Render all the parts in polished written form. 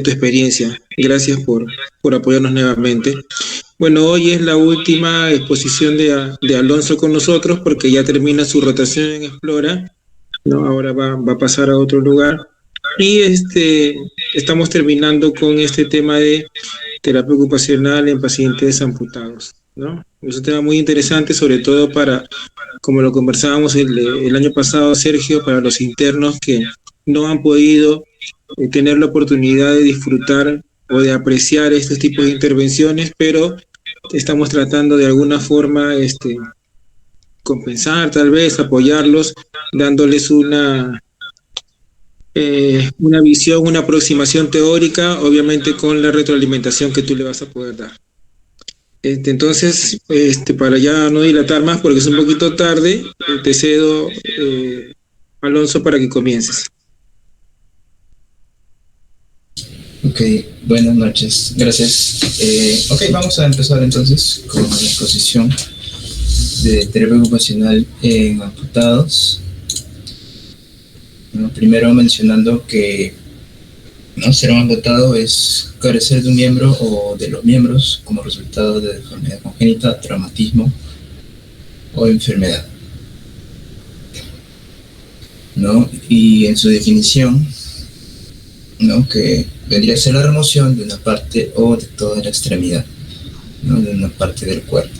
tu experiencia. Gracias por apoyarnos nuevamente. Bueno, hoy es la última exposición de Alonso con nosotros porque ya termina su rotación en Explora, ¿no? Ahora va a pasar a otro lugar. Y estamos terminando con este tema de terapia ocupacional en pacientes amputados, ¿no? Es un tema muy interesante, sobre todo para, como lo conversábamos el año pasado, Sergio, para los internos que no han podido tener la oportunidad de disfrutar o de apreciar estos tipos de intervenciones, pero estamos tratando de alguna forma compensar, tal vez apoyarlos, dándoles una visión, una aproximación teórica, obviamente con la retroalimentación que tú le vas a poder dar. Entonces, para ya no dilatar más, porque es un poquito tarde, te cedo, Alonso, para que comiences. Ok, buenas noches, gracias. Ok, vamos a empezar entonces con la exposición de terapia ocupacional en amputados. Bueno, primero mencionando que ser amputado es carecer de un miembro o de los miembros como resultado de deformidad congénita, traumatismo o enfermedad, ¿no? Y en su definición, ¿no?, que vendría a ser la remoción de una parte o de toda la extremidad, ¿no?, de una parte del cuerpo.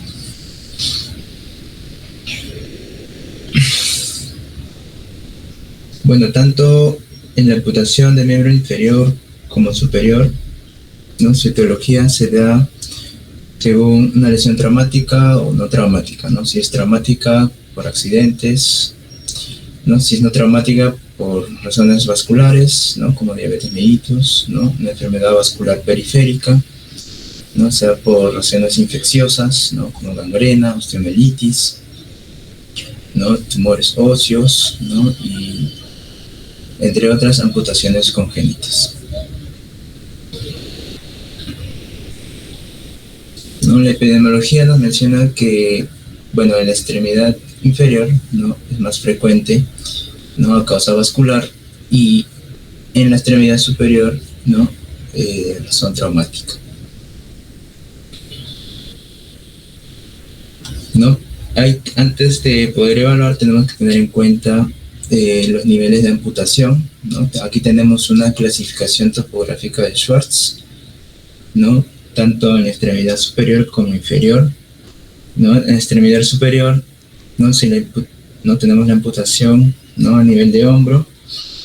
Bueno, tanto en la amputación del miembro inferior como superior, ¿no?, su etiología se da según una lesión traumática o no traumática, ¿no? Si es traumática por accidentes, ¿no? Si es no traumática por razones vasculares, ¿no?, como diabetes mellitus, ¿no?, una enfermedad vascular periférica, ¿no?, o sea, por razones infecciosas, ¿no?, como gangrena, osteomielitis, ¿no?, tumores óseos, ¿no?, y entre otras amputaciones congénitas. ¿No? La epidemiología nos menciona que, bueno, en la extremidad inferior, ¿no?, es más frecuente, ¿no?, a causa vascular, y en la extremidad superior, ¿no?, razón traumática, ¿no? Antes de poder evaluar tenemos que tener en cuenta los niveles de amputación, ¿no? Aquí tenemos una clasificación topográfica de Schwartz, ¿no?, tanto en la extremidad superior como inferior, ¿no? En la extremidad superior, ¿no?, no tenemos la amputación, ¿no?, a nivel de hombro,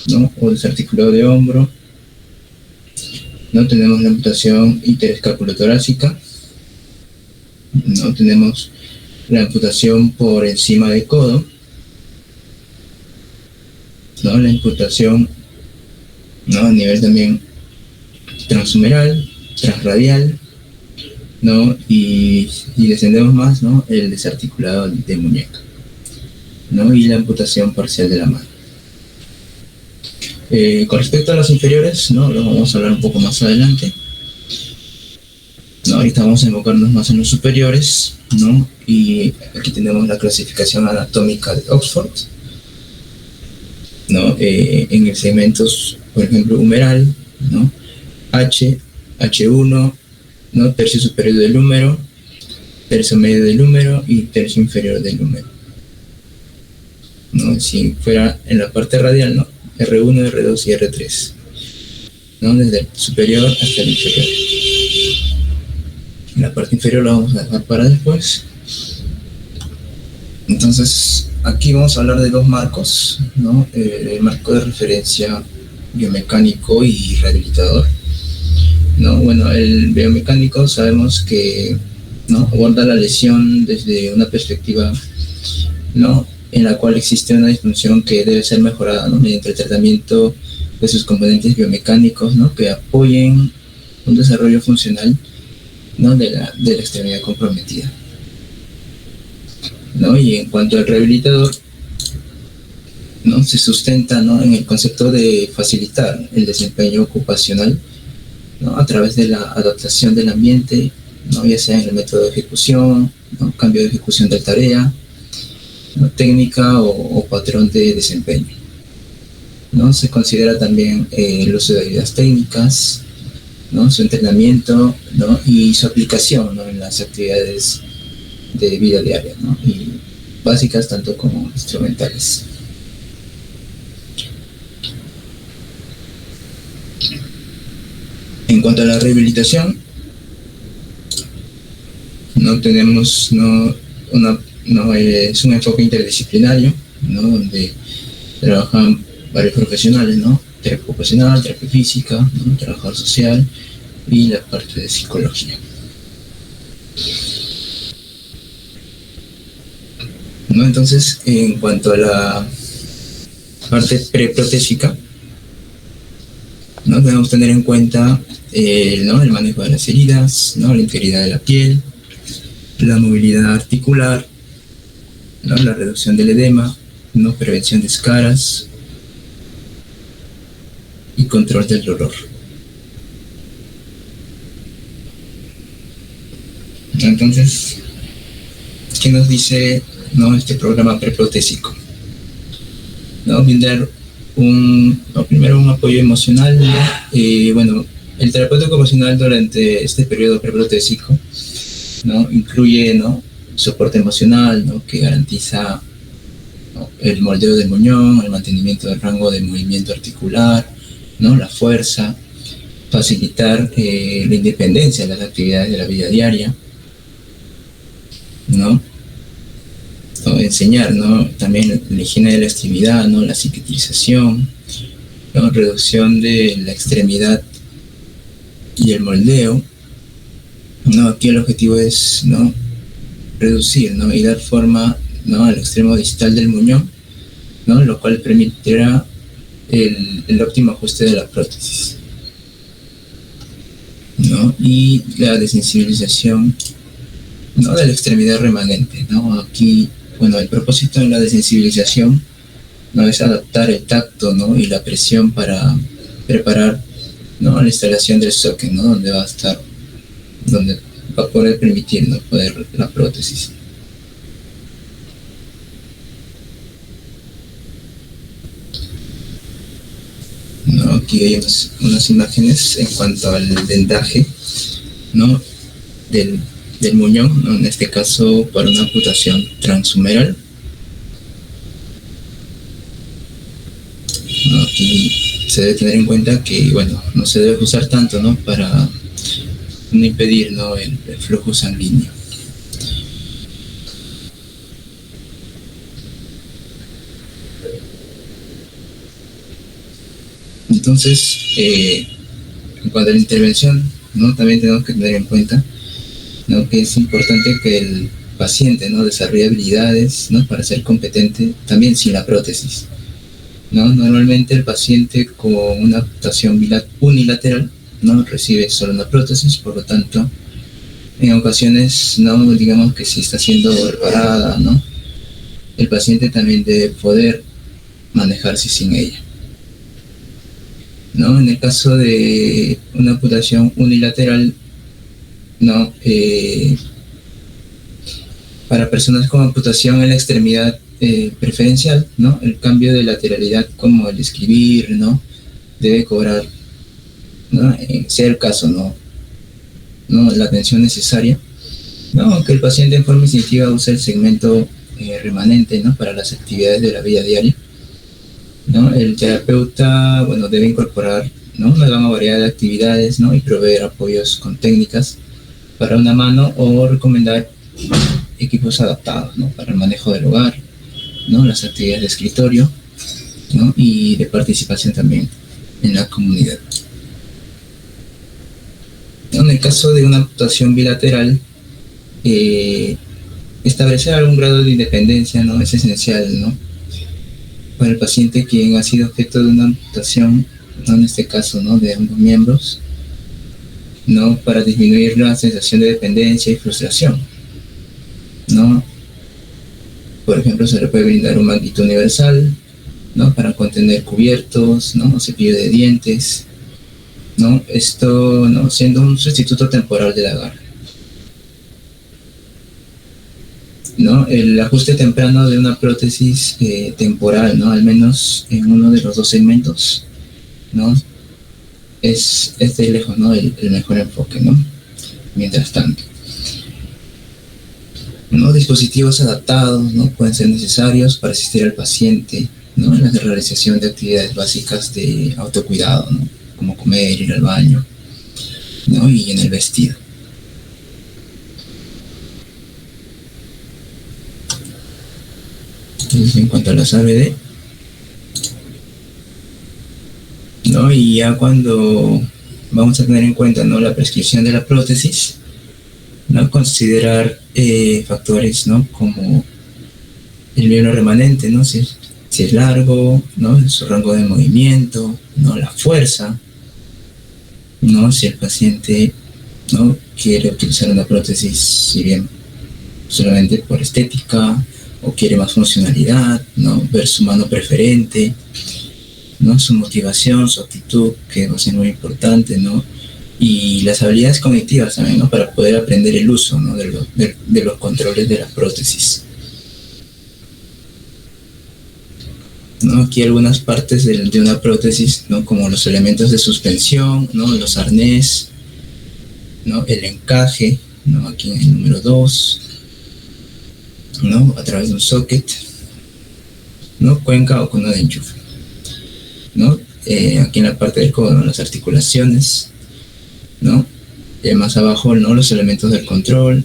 ¿no?, o desarticulado de hombro, no tenemos la amputación interescapulotorácica, no tenemos la amputación por encima del codo, ¿no?, la amputación, ¿no?, a nivel también transhumeral, transradial, ¿no?, y descendemos más, ¿no?, el desarticulado de muñeca, ¿no?, y la amputación parcial de la mano. Con respecto a los inferiores, ¿no?, lo vamos a hablar un poco más adelante, ¿no? Ahorita vamos a enfocarnos más en los superiores, ¿no?, y aquí tenemos la clasificación anatómica de Oxford, ¿no?, en el segmentos, por ejemplo, humeral, ¿no?, H1, ¿no?, tercio superior del húmero, tercio medio del húmero y tercio inferior del húmero, ¿no? Si fuera en la parte radial, ¿no?, R1, R2 y R3, ¿no?, desde el superior hasta el inferior. En la parte inferior la vamos a dejar para después. Entonces, aquí vamos a hablar de dos marcos, ¿no? El marco de referencia biomecánico y rehabilitador, ¿no? Bueno, el biomecánico sabemos que, ¿no?, aborda la lesión desde una perspectiva, ¿no?, en la cual existe una disfunción que debe ser mejorada, ¿no?, mediante el tratamiento de sus componentes biomecánicos, ¿no?, que apoyen un desarrollo funcional, ¿no?, de la extremidad comprometida, ¿no? Y en cuanto al rehabilitador, ¿no?, se sustenta, ¿no?, en el concepto de facilitar el desempeño ocupacional, ¿no?, a través de la adaptación del ambiente, ¿no?, ya sea en el método de ejecución, ¿no?, cambio de ejecución de tarea, ¿no?, técnica o patrón de desempeño, ¿no? Se considera también el uso de ayudas técnicas, ¿no? Su entrenamiento, ¿no? Y su aplicación, ¿no? En las actividades de vida diaria, ¿no? Y básicas tanto como instrumentales. En cuanto a la rehabilitación, no tenemos es un enfoque interdisciplinario, ¿no? Donde trabajan varios profesionales, ¿no? Terapia ocupacional, terapia física, ¿no? Trabajador social y la parte de psicología. ¿No? Entonces, en cuanto a la parte preprotésica, ¿no? Debemos tener en cuenta ¿no? El manejo de las heridas, ¿no? La integridad de la piel, la movilidad articular, ¿no? La reducción del edema, ¿no? Prevención de escaras y control del dolor. Entonces, ¿qué nos dice, ¿no? Este programa preprotésico? ¿No? Brindar primero un apoyo emocional, ¿no? Bueno, el terapeuta ocupacional durante este periodo preprotésico, ¿no? Incluye, ¿no? Soporte emocional, ¿no? Que garantiza, ¿no? El moldeo del muñón, el mantenimiento del rango de movimiento articular, ¿no? La fuerza, facilitar la independencia de las actividades de la vida diaria, ¿no? ¿No? Enseñar, ¿no? También la higiene de la extremidad, ¿no? La cicatrización, ¿no? Reducción de la extremidad y el moldeo, ¿no? Aquí el objetivo es, ¿no? Reducir, ¿no? Y dar forma, ¿no? Al extremo distal del muñón, ¿no? Lo cual permitirá el óptimo ajuste de la prótesis, ¿no? Y la desensibilización, ¿no? De la extremidad remanente, ¿no? Aquí, bueno, el propósito de la desensibilización, ¿no? Es adaptar el tacto, ¿no? Y la presión para preparar, ¿no? La instalación del socket, ¿no? Donde va a poder permitir, ¿no? Poder la prótesis. ¿No? Aquí hay unas imágenes en cuanto al vendaje, ¿no? del muñón, ¿no? En este caso para una amputación transhumeral. ¿No? Aquí se debe tener en cuenta que, bueno, no se debe usar tanto, ¿no? Para no impedir, ¿no? el flujo sanguíneo. Entonces, en cuanto a la intervención, ¿no? También tenemos que tener en cuenta, ¿no? Que es importante que el paciente, ¿no? Desarrolle habilidades, ¿no? Para ser competente también sin la prótesis, ¿no? Normalmente el paciente con una amputación unilateral, ¿no? Recibe solo una prótesis, por lo tanto, en ocasiones, ¿no? Digamos que si está siendo reparada, ¿no? El paciente también debe poder manejarse sin ella, ¿no? En el caso de una amputación unilateral, ¿no? Para personas con amputación en la extremidad preferencial, ¿no? El cambio de lateralidad, como el escribir, ¿no? Debe cobrar, ¿no? Sea el caso, ¿no? La atención necesaria, ¿no? Aunque el paciente en forma instintiva usa el segmento remanente, ¿no? Para las actividades de la vida diaria, ¿no? El terapeuta, bueno, debe incorporar, ¿no? Una gama variada de actividades, ¿no? Y proveer apoyos con técnicas para una mano o recomendar equipos adaptados, ¿no? Para el manejo del hogar, ¿no? Las actividades de escritorio, ¿no? Y de participación también en la comunidad. En el caso de una amputación bilateral, establecer algún grado de independencia, ¿no? Es esencial, ¿no? Para el paciente quien ha sido objeto de una amputación, ¿no? En este caso, ¿no? De ambos miembros, ¿no? Para disminuir la sensación de dependencia y frustración, ¿no? Por ejemplo, se le puede brindar un manguito universal, ¿no? Para contener cubiertos, ¿no? Cepillo de dientes, ¿no? Esto, ¿no? Siendo un sustituto temporal del agarre, ¿no? El ajuste temprano de una prótesis temporal, ¿no? Al menos en uno de los dos segmentos, ¿no? es de lejos, ¿no? El mejor enfoque, ¿no? Mientras tanto, ¿no? Dispositivos adaptados, ¿no? Pueden ser necesarios para asistir al paciente, ¿no? En la realización de actividades básicas de autocuidado, ¿no? Como comer, ir al baño, ¿no? Y en el vestido. Entonces, en cuanto a las ABD, ¿no? Y ya cuando vamos a tener en cuenta, ¿no? La prescripción de la prótesis, ¿no? Considerar factores, ¿no? Como el miembro remanente, ¿no? Si es largo, ¿no? Su rango de movimiento, ¿no? La fuerza, ¿no? Si el paciente, ¿no? quiere utilizar una prótesis, si bien solamente por estética, o quiere más funcionalidad, ¿no? Ver su mano preferente, ¿no? Su motivación, su actitud, que va a ser muy importante, ¿no? Y las habilidades cognitivas también, ¿no? Para poder aprender el uso, ¿no? de los controles de la prótesis. ¿No? Aquí algunas partes de una prótesis, ¿no? Como los elementos de suspensión, ¿no? Los arnés, ¿no? El encaje, ¿no? Aquí en el número 2, ¿no? A través de un socket, ¿no? Cuenca o cono de enchufe, ¿no? Aquí en la parte del codo, ¿no? Las articulaciones, ¿no? Más abajo, ¿no? Los elementos del control,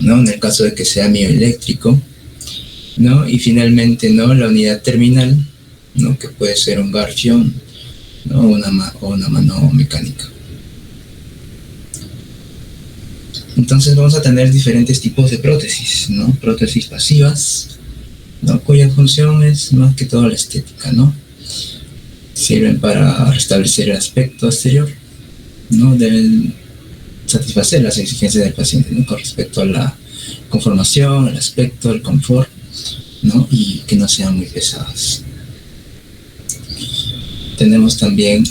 ¿no? En el caso de que sea mioeléctrico, ¿no? Y finalmente, ¿no? La unidad terminal, ¿no? Que puede ser un garfio, ¿no? o una mano mecánica. Entonces vamos a tener diferentes tipos de prótesis, ¿no? Prótesis pasivas, ¿no? Cuya función es más que todo la estética, ¿no? Sirven para restablecer el aspecto exterior, ¿no? Deben satisfacer las exigencias del paciente, ¿no? Con respecto a la conformación, el aspecto, el confort, ¿no? Y que no sean muy pesadas. Tenemos también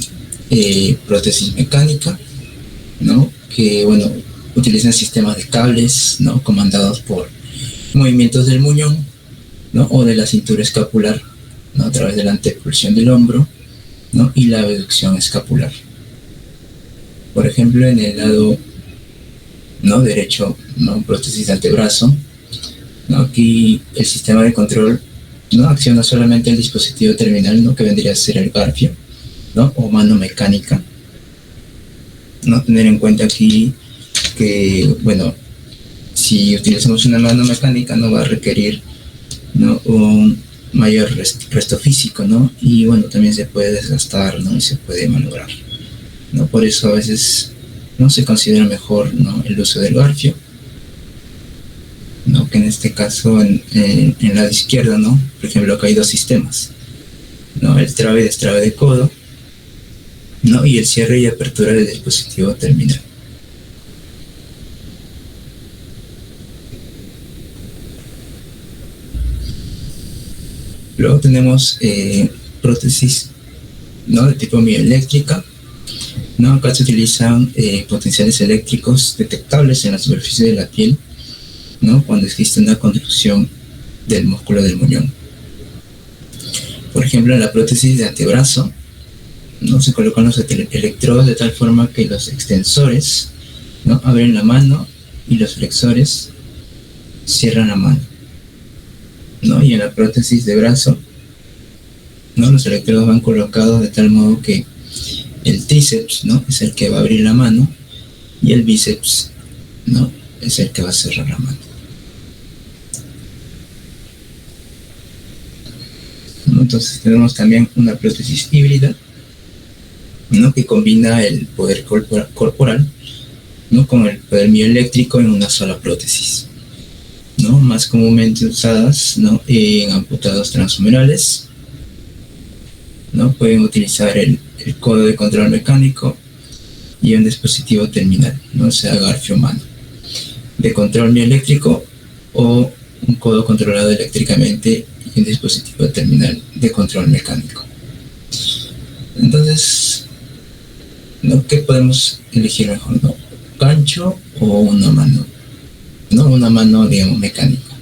prótesis mecánica, ¿no? Que, bueno, utilizan sistemas de cables, ¿no? Comandados por movimientos del muñón, ¿no? O de la cintura escapular, ¿no? A través de la antepulsión del hombro, ¿no? Y la abducción escapular. Por ejemplo, en el lado, ¿no? derecho, ¿no? Prótesis de antebrazo, ¿no? Aquí el sistema de control, ¿no? acciona solamente el dispositivo terminal, ¿no? que vendría a ser el garfio, ¿no? o mano mecánica. No tener en cuenta aquí que, bueno, si utilizamos una mano mecánica no va a requerir, ¿no? un mayor resto físico, ¿no? Y bueno, también se puede desgastar, ¿no? Y se puede malograr, ¿no? Por eso a veces no se considera mejor, ¿no? el uso del garfio, ¿no? Que en este caso en el lado izquierdo, ¿no? Por ejemplo, acá hay dos sistemas, ¿no? El trabe y destrabe de codo, ¿no? Y el cierre y apertura del dispositivo terminal. Luego tenemos prótesis, ¿no? de tipo mioeléctrica, ¿no? Acá se utilizan potenciales eléctricos detectables en la superficie de la piel, ¿no? cuando existe una contracción del músculo del muñón. Por ejemplo, en la prótesis de antebrazo, ¿no? se colocan los electrodos de tal forma que los extensores, ¿no? abren la mano y los flexores cierran la mano, ¿no? Y en la prótesis de brazo, ¿no? los electrodos van colocados de tal modo que el tríceps, ¿no? es el que va a abrir la mano y el bíceps, ¿no? es el que va a cerrar la mano. ¿No? Entonces tenemos también una prótesis híbrida, ¿no? que combina el poder corporal, ¿no? con el poder mioeléctrico en una sola prótesis, ¿no? más comúnmente usadas, ¿no? en amputados transhumerales, ¿no? pueden utilizar el codo de control mecánico y un dispositivo terminal, ¿no? sea garfio mano, de control mioeléctrico o un codo controlado eléctricamente y un dispositivo terminal de control mecánico. Entonces, ¿no? ¿qué podemos elegir mejor? ¿no? ¿Gancho o una mano? ¿no? Una mano, digamos, mecánica.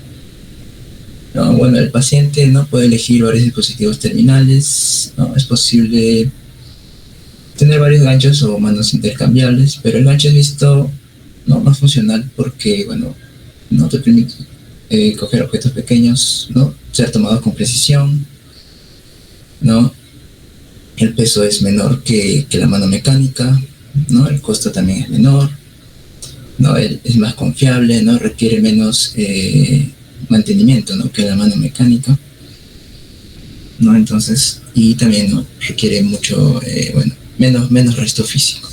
¿No? Bueno, el paciente no puede elegir varios dispositivos terminales, ¿no? Es posible tener varios ganchos o manos intercambiables, pero el gancho es visto no más funcional porque, bueno, no te permite coger objetos pequeños, ¿no? Ser tomados con precisión, ¿no? El peso es menor que la mano mecánica, ¿no? El costo también es menor, ¿no? Es más confiable, ¿no? Requiere menos mantenimiento, ¿no? Que la mano mecánica, ¿no? Entonces, y también, ¿no? Requiere mucho, menos resto físico,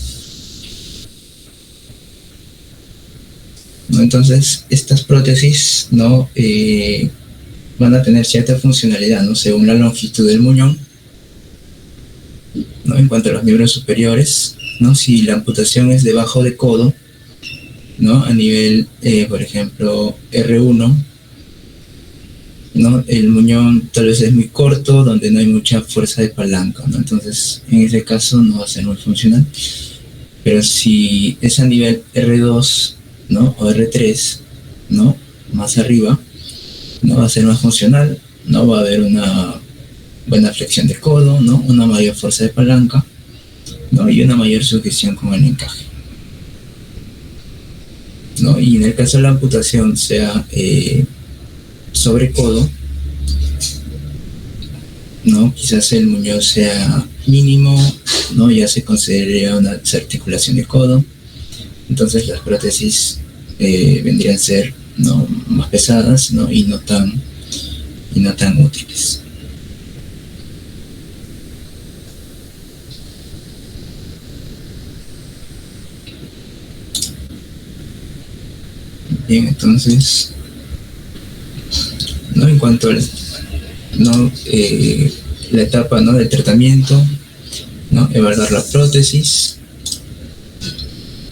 ¿no? Entonces, estas prótesis, ¿no? Van a tener cierta funcionalidad, ¿no? Según la longitud del muñón, ¿no? En cuanto a los miembros superiores, ¿no? Si la amputación es debajo de codo, ¿no? A nivel, por ejemplo, R1, ¿no? El muñón tal vez es muy corto, donde no hay mucha fuerza de palanca, ¿no? Entonces, en ese caso no va a ser muy funcional. Pero si es a nivel R2, ¿no? O R3, ¿no? Más arriba, ¿no? Va a ser más funcional, ¿no? Va a haber una buena flexión de codo, ¿no? Una mayor fuerza de palanca, ¿no? Y una mayor sujeción con el encaje, ¿no? Y en el caso de la amputación sea sobre codo, ¿no? Quizás el muñón sea mínimo, ¿no? Ya se consideraría una desarticulación de codo. Entonces las prótesis vendrían a ser, ¿no? Más pesadas, ¿no? y no tan útiles. Bien, entonces, ¿no? En cuanto al, ¿no? La etapa, ¿no? del tratamiento, ¿no? Evaluar la prótesis,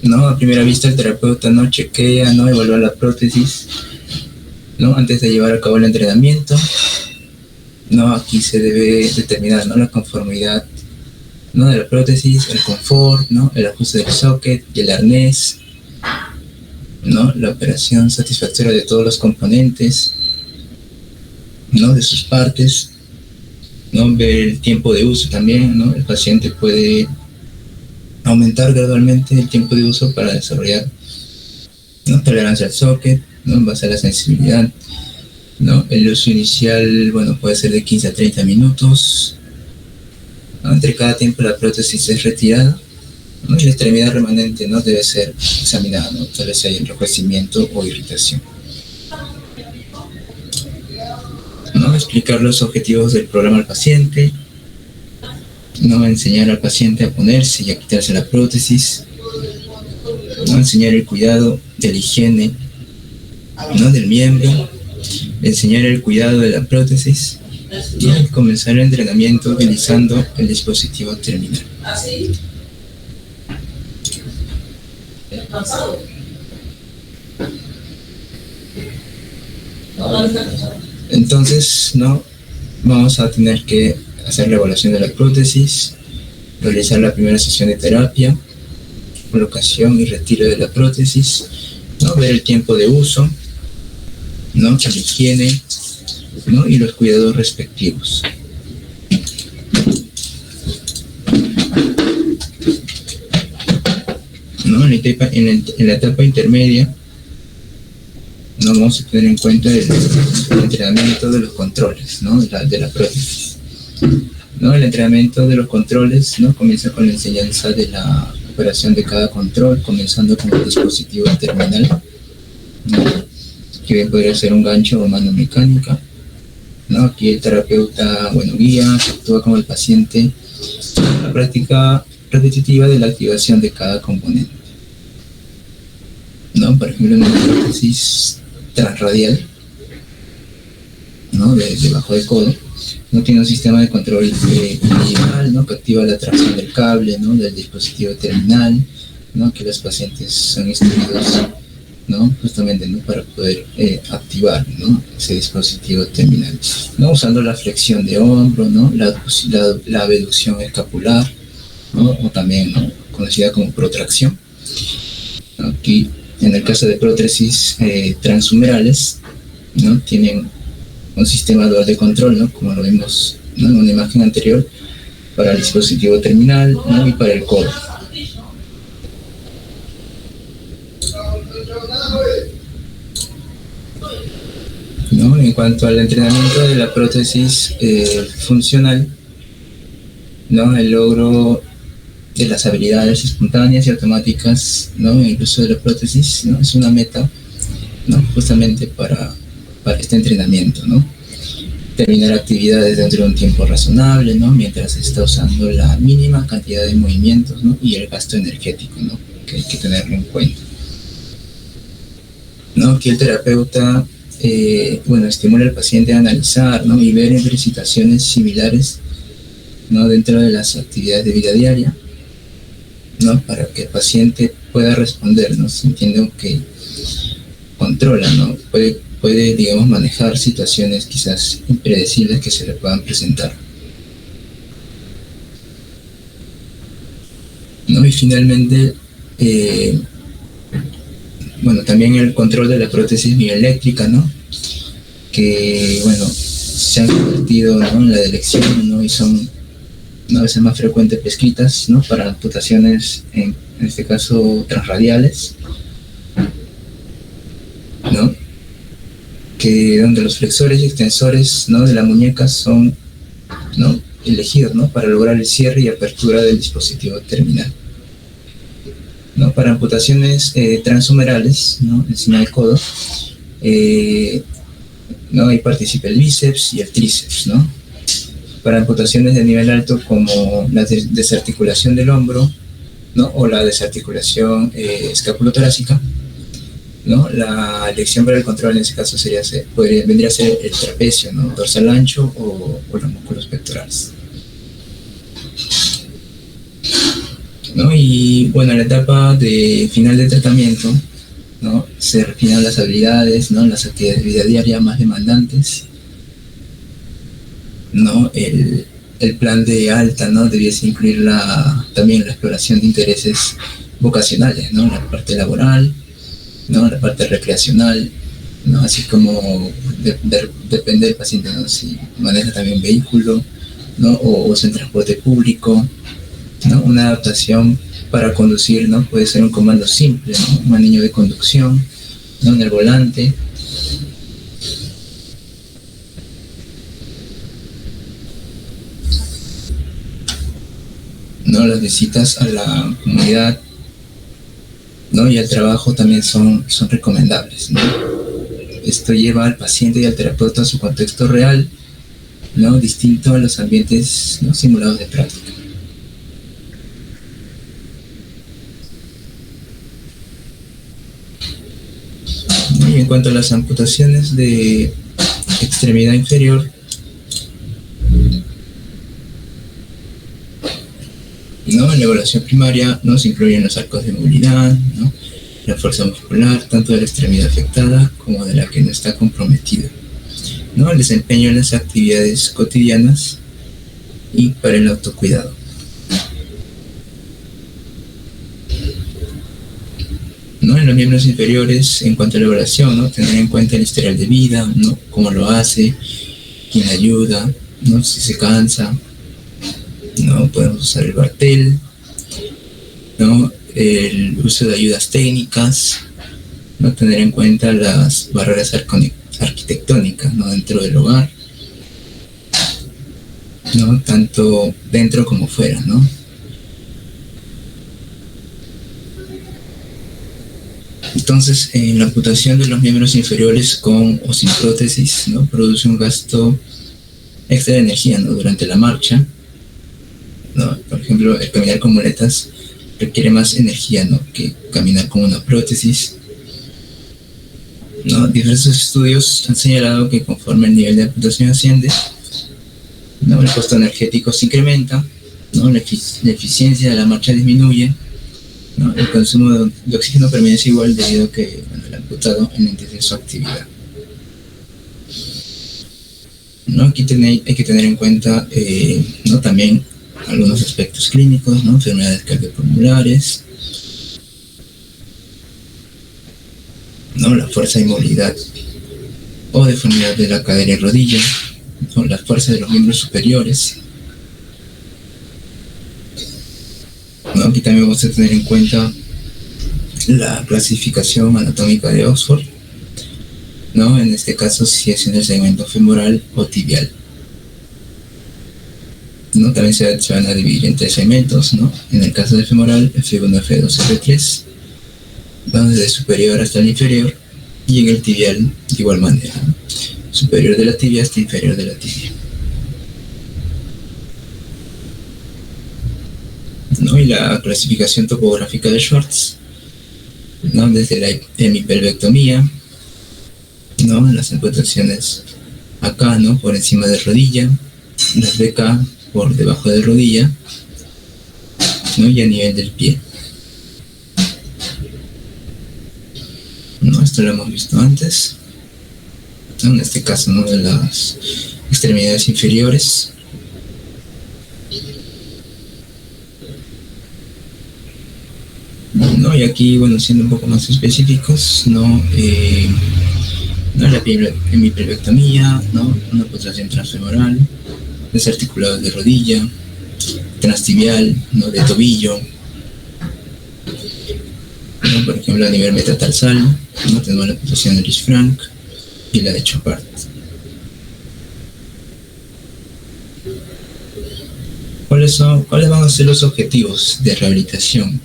¿no? A primera vista el terapeuta, ¿no? chequea, ¿no? evalúa la prótesis, ¿no? Antes de llevar a cabo el entrenamiento, ¿no? Aquí se debe determinar, ¿no? la conformidad, ¿no? de la prótesis, el confort, ¿no? el ajuste del socket y el arnés, ¿no? la operación satisfactoria de todos los componentes, ¿no? de sus partes, ¿no? ver el tiempo de uso también, ¿no? el paciente puede aumentar gradualmente el tiempo de uso para desarrollar, ¿no? tolerancia al socket, ¿no? en base a la sensibilidad, ¿no? el uso inicial, bueno, puede ser de 15 a 30 minutos, ¿no? entre cada tiempo la prótesis es retirada, ¿no? y la extremidad remanente, ¿no? debe ser examinada, ¿no? tal vez haya enrojecimiento o irritación, ¿no? explicar los objetivos del programa al paciente, ¿no? enseñar al paciente a ponerse y a quitarse la prótesis, ¿no? enseñar el cuidado de la higiene, ¿no? del miembro, enseñar el cuidado de la prótesis y comenzar el entrenamiento utilizando el dispositivo terminal. Entonces, ¿no? vamos a tener que hacer la evaluación de la prótesis, realizar la primera sesión de terapia, colocación y retiro de la prótesis, ¿no? ver el tiempo de uso, ¿no? la higiene, ¿no? y los cuidados respectivos. ¿No? En la etapa intermedia, ¿no? vamos a tener en cuenta el entrenamiento de los controles, ¿no? de la prótesis, ¿no? el entrenamiento de los controles, ¿no? comienza con la enseñanza de la operación de cada control, comenzando con el dispositivo terminal, ¿no? que bien podría ser un gancho o mano mecánica, ¿no? Aquí el terapeuta, bueno, guía, actúa con el paciente, la práctica repetitiva de la activación de cada componente, ¿no? Por ejemplo, en una prótesis transradial, ¿no? debajo del codo, no tiene un sistema de control individual, ¿no? que activa la tracción del cable, ¿no? del dispositivo terminal, ¿no? que los pacientes son instruidos, ¿no? justamente, ¿no? para poder activar, ¿no? ese dispositivo terminal, ¿no? usando la flexión de hombro, ¿no? la abducción escapular, ¿no? o también, ¿no? conocida como protracción. Aquí, en el caso de prótesis transhumerales, ¿no? tienen un sistema dual de control, ¿no? como lo vimos, ¿no? en una imagen anterior, para el dispositivo terminal, ¿no? Y para el codo. ¿No? En cuanto al entrenamiento de la prótesis funcional, ¿no? El logro de las habilidades espontáneas y automáticas, ¿no? En el uso de la prótesis, ¿no? Es una meta, ¿no? Justamente para este entrenamiento, ¿no? Terminar actividades dentro de un tiempo razonable, ¿no? Mientras se está usando la mínima cantidad de movimientos, ¿no? Y el gasto energético, ¿no? Que hay que tenerlo en cuenta, ¿no? Que el terapeuta estimula al paciente a analizar, ¿no? Y ver entre situaciones similares, ¿no? Dentro de las actividades de vida diaria, ¿no? Para que el paciente pueda responder, ¿no? Sintiendo que controla, ¿no? Puede, digamos, manejar situaciones quizás impredecibles que se le puedan presentar, ¿no? Y finalmente, también el control de la prótesis mioeléctrica, ¿no? Que, se han convertido, ¿no? En la elección, ¿no? Y son a veces más frecuentes prescritas, ¿no? Para amputaciones, en este caso, transradiales, ¿no? Que donde los flexores y extensores, ¿no? De la muñeca son, ¿no? Elegidos, ¿no? Para lograr el cierre y apertura del dispositivo terminal, ¿no? Para amputaciones transhumerales, ¿no? Encima del codo, ¿no? Ahí participa el bíceps y el tríceps, ¿no? Para amputaciones de nivel alto como la desarticulación del hombro, ¿no? O la desarticulación escapulotorácica, ¿no? La elección para el control en ese caso vendría a ser el trapecio, ¿no? Dorsal ancho o los músculos pectorales, ¿no? Y en la etapa de final de tratamiento, ¿no? Se refinan las habilidades, ¿no? Las actividades de vida diaria más demandantes, ¿no? El plan de alta, ¿no? Debiese incluir también la exploración de intereses vocacionales, ¿no? La parte laboral, ¿no? La parte recreacional, ¿no? Así como depende del paciente, ¿no? Si maneja también vehículo, ¿no? O usa el transporte público, ¿no? Una adaptación para conducir, ¿no? Puede ser un comando simple, ¿no? Un manejo de conducción, ¿no? En el volante, ¿no? Las visitas a la comunidad, ¿no? Y al trabajo también son recomendables, ¿no? Esto lleva al paciente y al terapeuta a su contexto real, ¿no? Distinto a los ambientes, ¿no? Simulados de práctica. Y en cuanto a las amputaciones de extremidad inferior, ¿no? En la evaluación primaria, ¿no? Se incluyen los arcos de movilidad, ¿no? La fuerza muscular, tanto de la extremidad afectada como de la que no está comprometida, ¿no? El desempeño en las actividades cotidianas y para el autocuidado. ¿No? En los miembros inferiores, en cuanto a la evaluación, ¿no? Tener en cuenta el historial de vida, ¿no? Cómo lo hace, quién ayuda, ¿no? Si se cansa, ¿no? Podemos usar el bartel, ¿no? El uso de ayudas técnicas, ¿no? Tener en cuenta las barreras arquitectónicas, ¿no? Dentro del hogar, ¿no? Tanto dentro como fuera, ¿no? Entonces, en la amputación de los miembros inferiores con o sin prótesis, ¿no? Produce un gasto extra de energía, ¿no? Durante la marcha, ¿no? Por ejemplo, el caminar con muletas requiere más energía, ¿no? Que caminar con una prótesis, ¿no? Diversos estudios han señalado que conforme el nivel de amputación asciende, ¿no? El costo energético se incrementa, ¿no? La eficiencia de la marcha disminuye, ¿no? El consumo de oxígeno permanece igual debido a que el amputado enlentece su actividad, ¿no? Aquí hay que tener en cuenta, ¿no? También algunos aspectos clínicos, ¿no? Enfermedades cardiopulmonares, ¿no? La fuerza y movilidad o deformidad de la cadera y rodilla, ¿no? La fuerza de los miembros superiores, Aquí también vamos a tener en cuenta la clasificación anatómica de Oxford, ¿no? En este caso, si es en el segmento femoral o tibial. ¿No? También se van a dividir en 3 segmentos, ¿no? En el caso del femoral, F1, F2, F3, van desde superior hasta el inferior, y en el tibial de igual manera, ¿no? Superior de la tibia hasta inferior de la tibia. ¿No? Y la clasificación topográfica de Schwartz, ¿no? Desde la hemipelvectomía, ¿no? Las amputaciones acá, ¿no? Por encima de rodilla, las de acá por debajo de rodilla, ¿no? Y a nivel del pie. ¿No? Esto lo hemos visto antes, ¿no? En este caso, ¿no? De las extremidades inferiores. ¿No? Y aquí, bueno, siendo un poco más específicos, ¿no? La hemipelvectomía, ¿no? Una amputación transfemoral, desarticulados de rodilla, transtibial, ¿no? De tobillo, ¿no? Por ejemplo, a nivel metatarsal, ¿no? Tenemos la amputación de Lisfranc y la de Chopard. ¿Cuáles van a ser los objetivos de rehabilitación?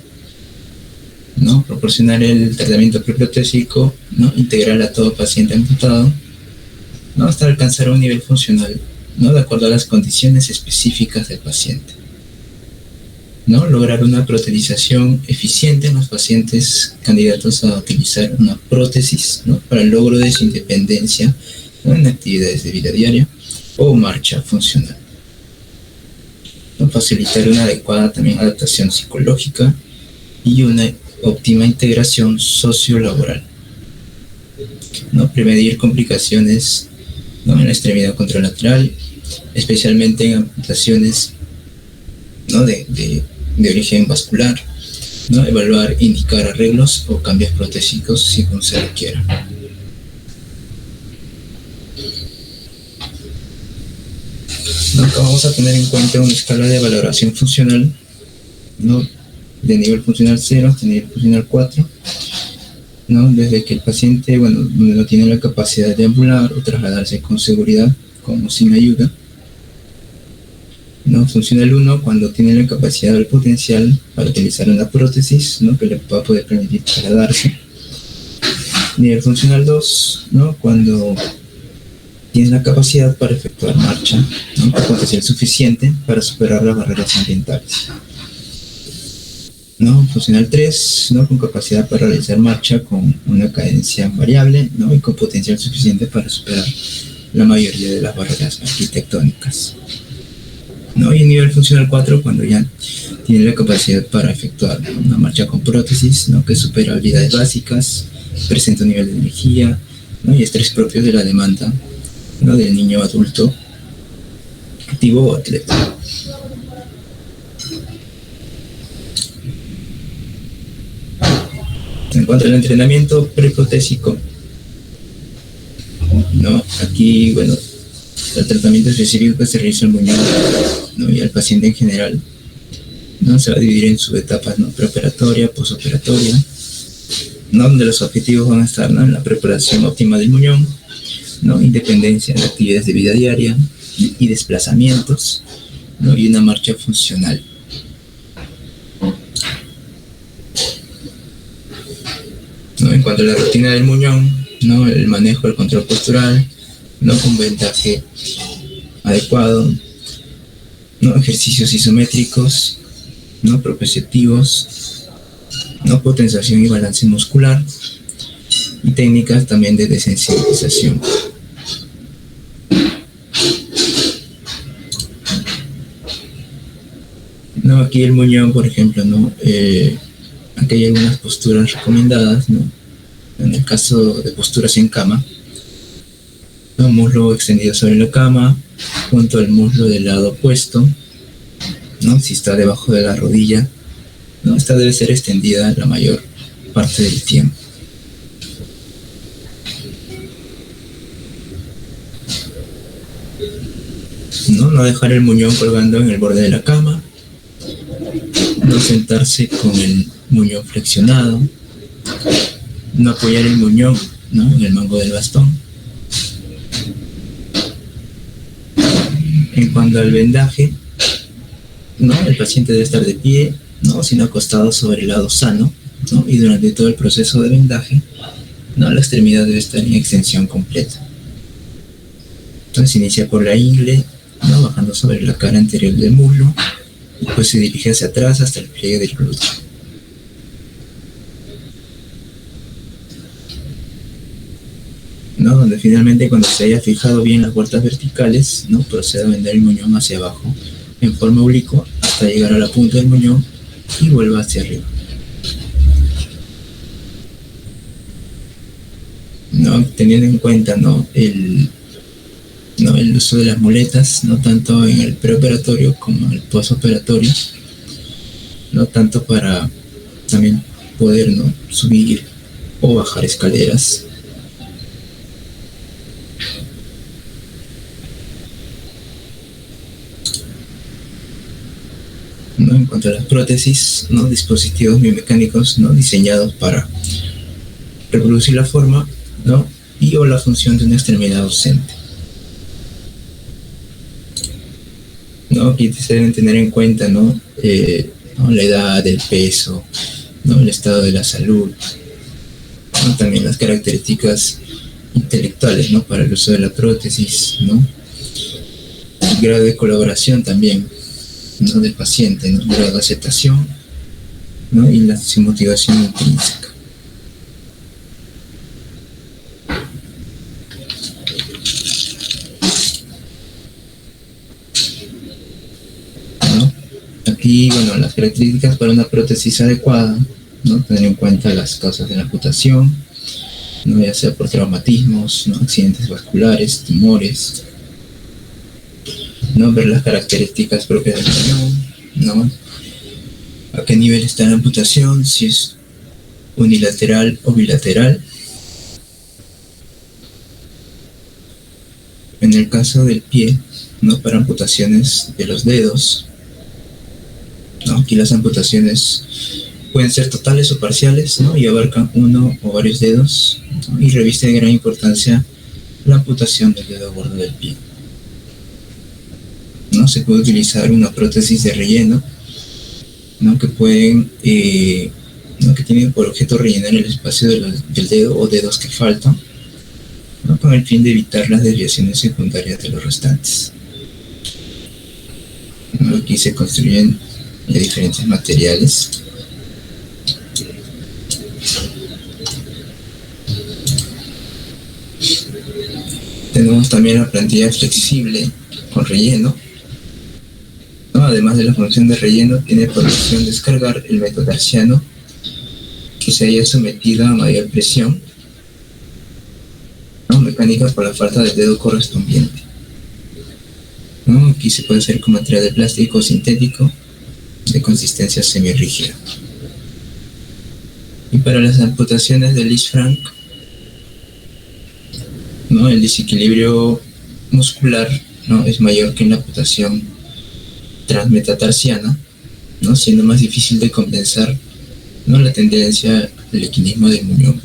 ¿No? Proporcionar el tratamiento preprotésico, ¿no? Integral a todo paciente amputado, ¿no? Hasta alcanzar un nivel funcional, ¿no? De acuerdo a las condiciones específicas del paciente, ¿no? Lograr una protetización eficiente en los pacientes candidatos a utilizar una prótesis, ¿no? Para el logro de su independencia, ¿no? En actividades de vida diaria o marcha funcional, ¿no? Facilitar una adecuada también adaptación psicológica y una óptima integración sociolaboral, ¿no? Prevenir complicaciones, ¿no? En la extremidad contralateral, especialmente en amputaciones, ¿no? de origen vascular, ¿no? Evaluar, indicar arreglos o cambios protésicos según se requiera. ¿No? Acá vamos a tener en cuenta una escala de valoración funcional, ¿no? De nivel funcional 0 hasta nivel funcional 4, ¿no? Desde que el paciente, bueno, no tiene la capacidad de ambular o trasladarse con seguridad, como sin ayuda, ¿no? Funcional 1, cuando tiene la capacidad o el potencial para utilizar una prótesis, ¿no? Que le va a poder permitir trasladarse. Nivel funcional 2, ¿no? Cuando tiene la capacidad para efectuar marcha, ¿no? Con potencial suficiente para superar las barreras ambientales. ¿No? Funcional 3, ¿no? Con capacidad para realizar marcha con una cadencia variable, ¿no? Y con potencial suficiente para superar la mayoría de las barreras arquitectónicas, ¿no? Y nivel funcional 4, cuando ya tiene la capacidad para efectuar una marcha con prótesis, ¿no? Que supera habilidades básicas, presenta un nivel de energía, ¿no? Y estrés propios de la demanda, ¿no? Del niño adulto activo o atleta. En cuanto al entrenamiento preprotésico, ¿no? Aquí, bueno, el tratamiento específico que se realiza al muñón, ¿no? Y al paciente en general, ¿no? Se va a dividir en subetapas, ¿no? Preoperatoria, posoperatoria, ¿no? Donde los objetivos van a estar, ¿no? En la preparación óptima del muñón, ¿no? Independencia de actividades de vida diaria y desplazamientos, ¿no? Y una marcha funcional. ¿No? En cuanto a la rutina del muñón, ¿no? El manejo del control postural, ¿no? Con vendaje adecuado, ¿no? Ejercicios isométricos, ¿no? Proprioceptivos, ¿no? Potenciación y balance muscular y técnicas también de desensibilización. ¿No? Aquí el muñón, por ejemplo, ¿no? Aquí hay algunas posturas recomendadas, ¿no? En el caso de posturas en cama, ¿no? Muslo extendido sobre la cama, junto al muslo del lado opuesto, ¿no? Si está debajo de la rodilla, ¿no? Esta debe ser extendida la mayor parte del tiempo. No dejar el muñón colgando en el borde de la cama, no sentarse con el muñón flexionado, no apoyar el muñón, ¿no?, en el mango del bastón. En cuanto al vendaje, ¿no?, el paciente debe estar de pie, ¿no?, sino acostado sobre el lado sano, ¿no?, y durante todo el proceso de vendaje, ¿no?, la extremidad debe estar en extensión completa. Entonces inicia por la ingle, ¿no?, bajando sobre la cara anterior del muslo, después se dirige hacia atrás hasta el pliegue del glúteo. ¿No?, donde finalmente, cuando se haya fijado bien las vueltas verticales, ¿no?, procede a vender el muñón hacia abajo en forma oblicua hasta llegar a la punta del muñón y vuelva hacia arriba. ¿No?, teniendo en cuenta, ¿no?, el uso de las muletas, no tanto en el preoperatorio como en el postoperatorio, no tanto para también poder, ¿no?, subir o bajar escaleras. ¿No? En cuanto a las prótesis, ¿no?, dispositivos biomecánicos, ¿no?, diseñados para reproducir la forma, ¿no?, y o la función de una extremidad ausente. ¿No? Aquí se deben tener en cuenta, ¿no?, ¿no?, la edad, el peso, ¿no?, el estado de la salud, ¿no?, también las características intelectuales, ¿no?, para el uso de la prótesis, ¿no?, el grado de colaboración también, ¿no?, del paciente, ¿no?, el grado de aceptación, ¿no?, y su motivación intrínseca. Aquí, bueno, las características para una prótesis adecuada, ¿no?, tener en cuenta las causas de la amputación, ¿no?, ya sea por traumatismos, ¿no?, accidentes vasculares, tumores, ¿no?, ver las características propias del muñón, ¿no?, a qué nivel está la amputación, si es unilateral o bilateral. En el caso del pie, ¿no?, para amputaciones de los dedos, ¿no?, aquí las amputaciones pueden ser totales o parciales, ¿no?, y abarcan uno o varios dedos, ¿no?, y reviste de gran importancia la amputación del dedo gordo del pie. ¿No? Se puede utilizar una prótesis de relleno, ¿no?, que pueden, ¿no?, que tienen por objeto rellenar el espacio del dedo o dedos que faltan, ¿no?, con el fin de evitar las desviaciones secundarias de los restantes. ¿No? Aquí se construyen de diferentes materiales. Tenemos también la plantilla flexible con relleno, ¿no? Además de la función de relleno, tiene por opción descargar el metatarsiano que se haya sometido a mayor presión, ¿no?, mecánica por la falta del dedo correspondiente, ¿no? Aquí se puede hacer con material de plástico sintético de consistencia semirrígida. Y para las amputaciones de Lisfranc, ¿no?, el desequilibrio muscular, ¿no?, es mayor que en la amputación transmetatarsiana, ¿no?, siendo más difícil de compensar, ¿no?, la tendencia al equinismo del muñón.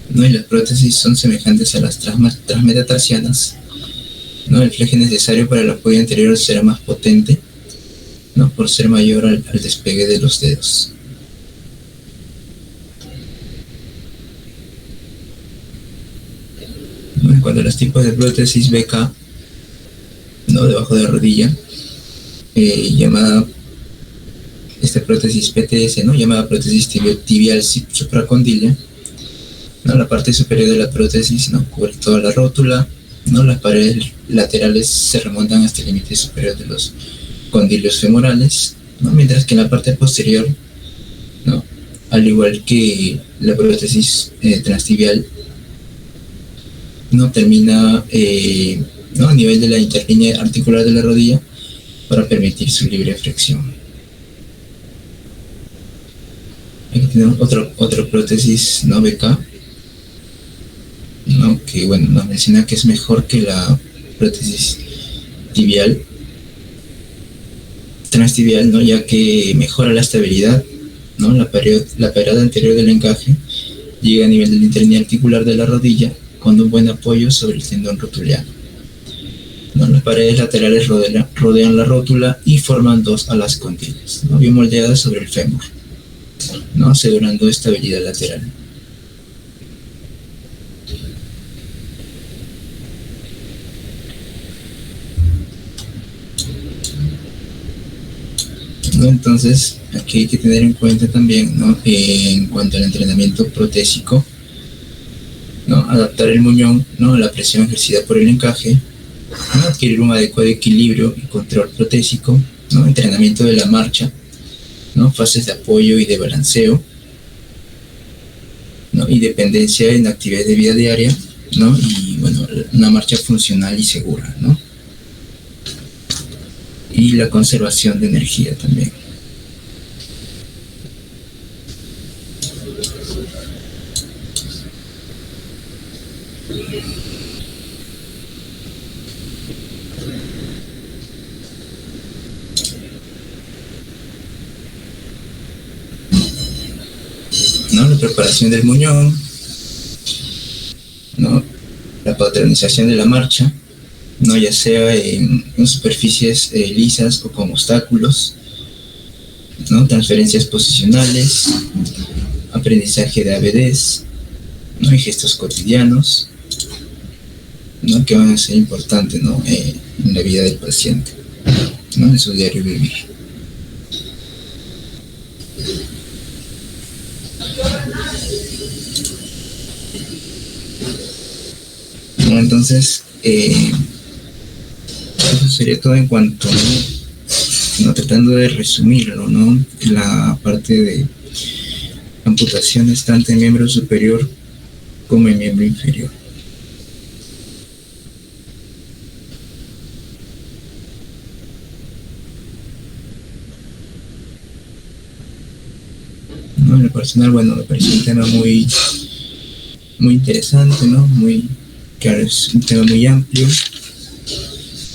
¿No? Y las prótesis son semejantes a las transmetatarsianas, ¿no? El fleje necesario para el apoyo anterior será más potente, ¿no?, por ser mayor al despegue de los dedos. ¿No? En cuanto a los tipos de prótesis BK, ¿no?, debajo de la rodilla, llamada esta prótesis PTS, ¿no?, llamada prótesis tibial supracondyle, ¿no?, la parte superior de la prótesis, ¿no?, cubre toda la rótula, ¿no?, las paredes laterales se remontan hasta el límite superior de los condilios femorales, ¿no?, mientras que en la parte posterior, ¿no?, al igual que la prótesis transtibial, no termina, ¿no?, a nivel de la interlínea articular de la rodilla para permitir su libre flexión. Aquí tenemos otra prótesis, ¿no?, BK, ¿no?, que, bueno, nos menciona que es mejor que la prótesis tibial transtibial, ¿no? Ya que mejora la estabilidad, ¿no? La parada anterior del encaje llega a nivel del interni articular de la rodilla con un buen apoyo sobre el tendón rotuliano, ¿no? Las paredes laterales rodean la rótula y forman dos alas cóndiles, ¿no? Bien moldeadas sobre el fémur, ¿no? Asegurando estabilidad lateral. ¿No? Entonces, aquí hay que tener en cuenta también, ¿no? En cuanto al entrenamiento protésico, ¿no? Adaptar el muñón, ¿no? A la presión ejercida por el encaje, ¿no? Adquirir un adecuado equilibrio y control protésico, ¿no? Entrenamiento de la marcha, ¿no? Fases de apoyo y de balanceo, ¿no? Y dependencia en actividades de vida diaria, ¿no? Y bueno, una marcha funcional y segura, ¿no? Y la conservación de energía también. ¿No? La preparación del muñón, ¿no? La patronización de la marcha, ¿no? Ya sea en superficies lisas o con obstáculos, ¿no? Transferencias posicionales, aprendizaje de ABDs, ¿no? Y gestos cotidianos, ¿no? Que van a ser importantes, ¿no? En la vida del paciente, ¿no? En su diario vivir. ¿No? Entonces, eso sería todo en cuanto, ¿no? Tratando de resumirlo, ¿no? La parte de amputaciones tanto en miembro superior como en miembro inferior. ¿No? En lo personal, bueno, me pareció un tema muy interesante, ¿no? Claro, es un tema muy amplio,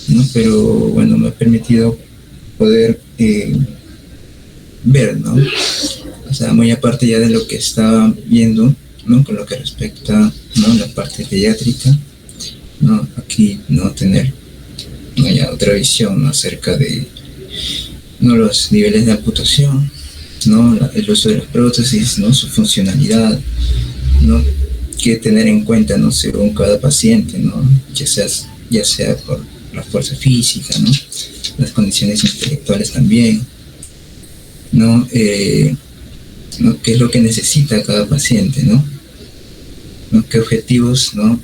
¿no? Pero bueno, me ha permitido poder ver, ¿no? O sea, muy aparte ya de lo que estaba viendo, ¿no? Con lo que respecta, ¿no? La parte pediátrica, ¿no? Aquí, ¿no? Tener, ¿no? Ya otra visión, ¿no? Acerca de, ¿no? Los niveles de amputación, ¿no? El uso de las prótesis, ¿no? Su funcionalidad, ¿no? Que tener en cuenta, ¿no? Según cada paciente, ¿no? Ya sea por la fuerza física, ¿no? Las condiciones intelectuales también, ¿no? ¿No? ¿Qué es lo que necesita cada paciente, ¿no? ¿No? ¿Qué objetivos, ¿no?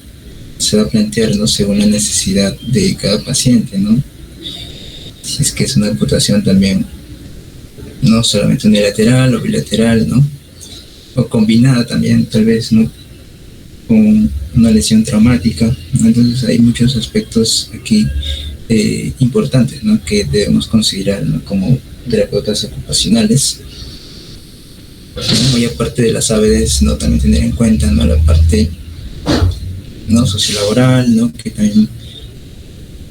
Se va a plantear, ¿no? Según la necesidad de cada paciente, ¿no? Si es que es una amputación también, no solamente unilateral o bilateral, ¿no? O combinada también, tal vez, ¿no? Con una lesión traumática, ¿no? Entonces hay muchos aspectos aquí importantes, ¿no? Que debemos considerar, ¿no? Como terapeutas ocupacionales, ¿no? Y aparte de las ABDs, ¿no? También tener en cuenta, ¿no? La parte, ¿no? Sociolaboral, ¿no? Que también,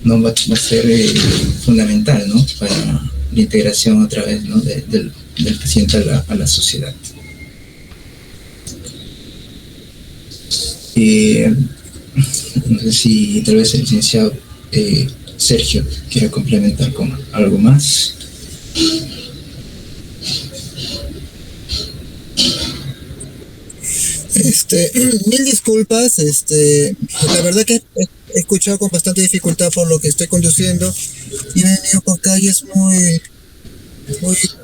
¿no? va a ser fundamental, ¿no? Para la integración otra vez, ¿no? del paciente a la sociedad. No sé si tal vez el licenciado Sergio quiere complementar con algo más. Mil disculpas, la verdad que he escuchado con bastante dificultad por lo que estoy conduciendo y he venido por calles muy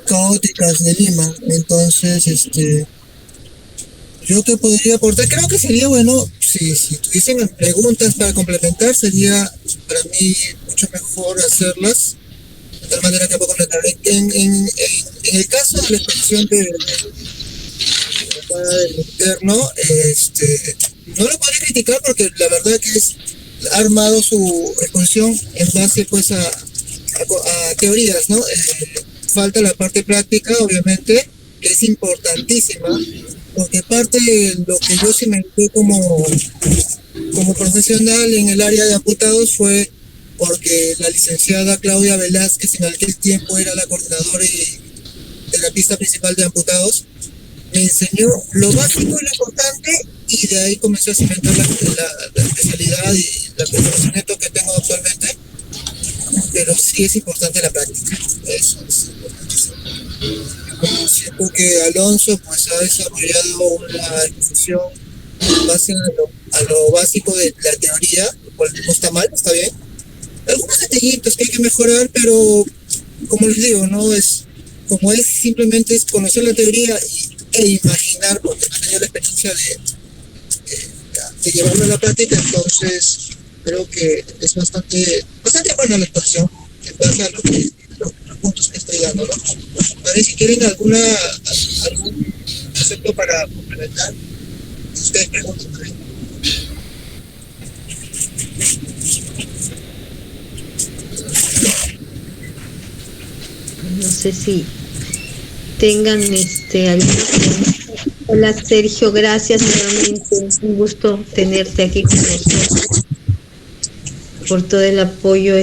caóticas de Lima. Entonces, yo que podría aportar, creo que sería bueno, si tuviesen preguntas para complementar, sería para mí mucho mejor hacerlas, de tal manera que puedo completar. En el caso de la exposición del interno, no lo podría criticar porque la verdad que ha armado su exposición en base pues a teorías, ¿no? Falta la parte práctica, obviamente, que es importantísima, porque parte de lo que yo cimenté como profesional en el área de amputados fue porque la licenciada Claudia Velázquez, en aquel tiempo era la coordinadora y terapista principal de amputados, me enseñó lo básico y lo importante, y de ahí comencé a cimentar la especialidad y el conocimiento que tengo actualmente. Pero sí es importante la práctica, eso es importantísimo. Siento que Alonso pues ha desarrollado una exposición base a lo básico de la teoría, lo cual no está mal, está bien. Algunos detallitos que hay que mejorar, pero como les digo, no es como es simplemente es conocer la teoría e imaginar, porque no he tenido la experiencia de llevarlo a la práctica. Entonces creo que es bastante buena la exposición en base a los puntos que estoy dando, ¿no? A ver si quieren algún concepto para complementar, ustedes preguntan. No sé si tengan alguna pregunta. Hola Sergio, gracias nuevamente, un gusto tenerte aquí con nosotros por todo el apoyo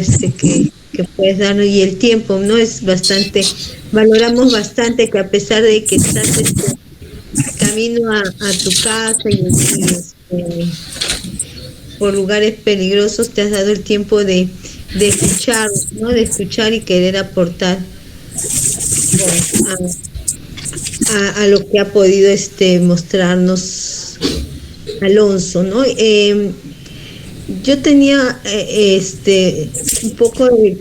que puedes darnos y el tiempo, ¿no? Es bastante, valoramos bastante que a pesar de que estás camino a tu casa y por lugares peligrosos, te has dado el tiempo de escuchar, ¿no? De escuchar y querer aportar, bueno, a lo que ha podido mostrarnos Alonso, ¿no? Yo tenía un poco de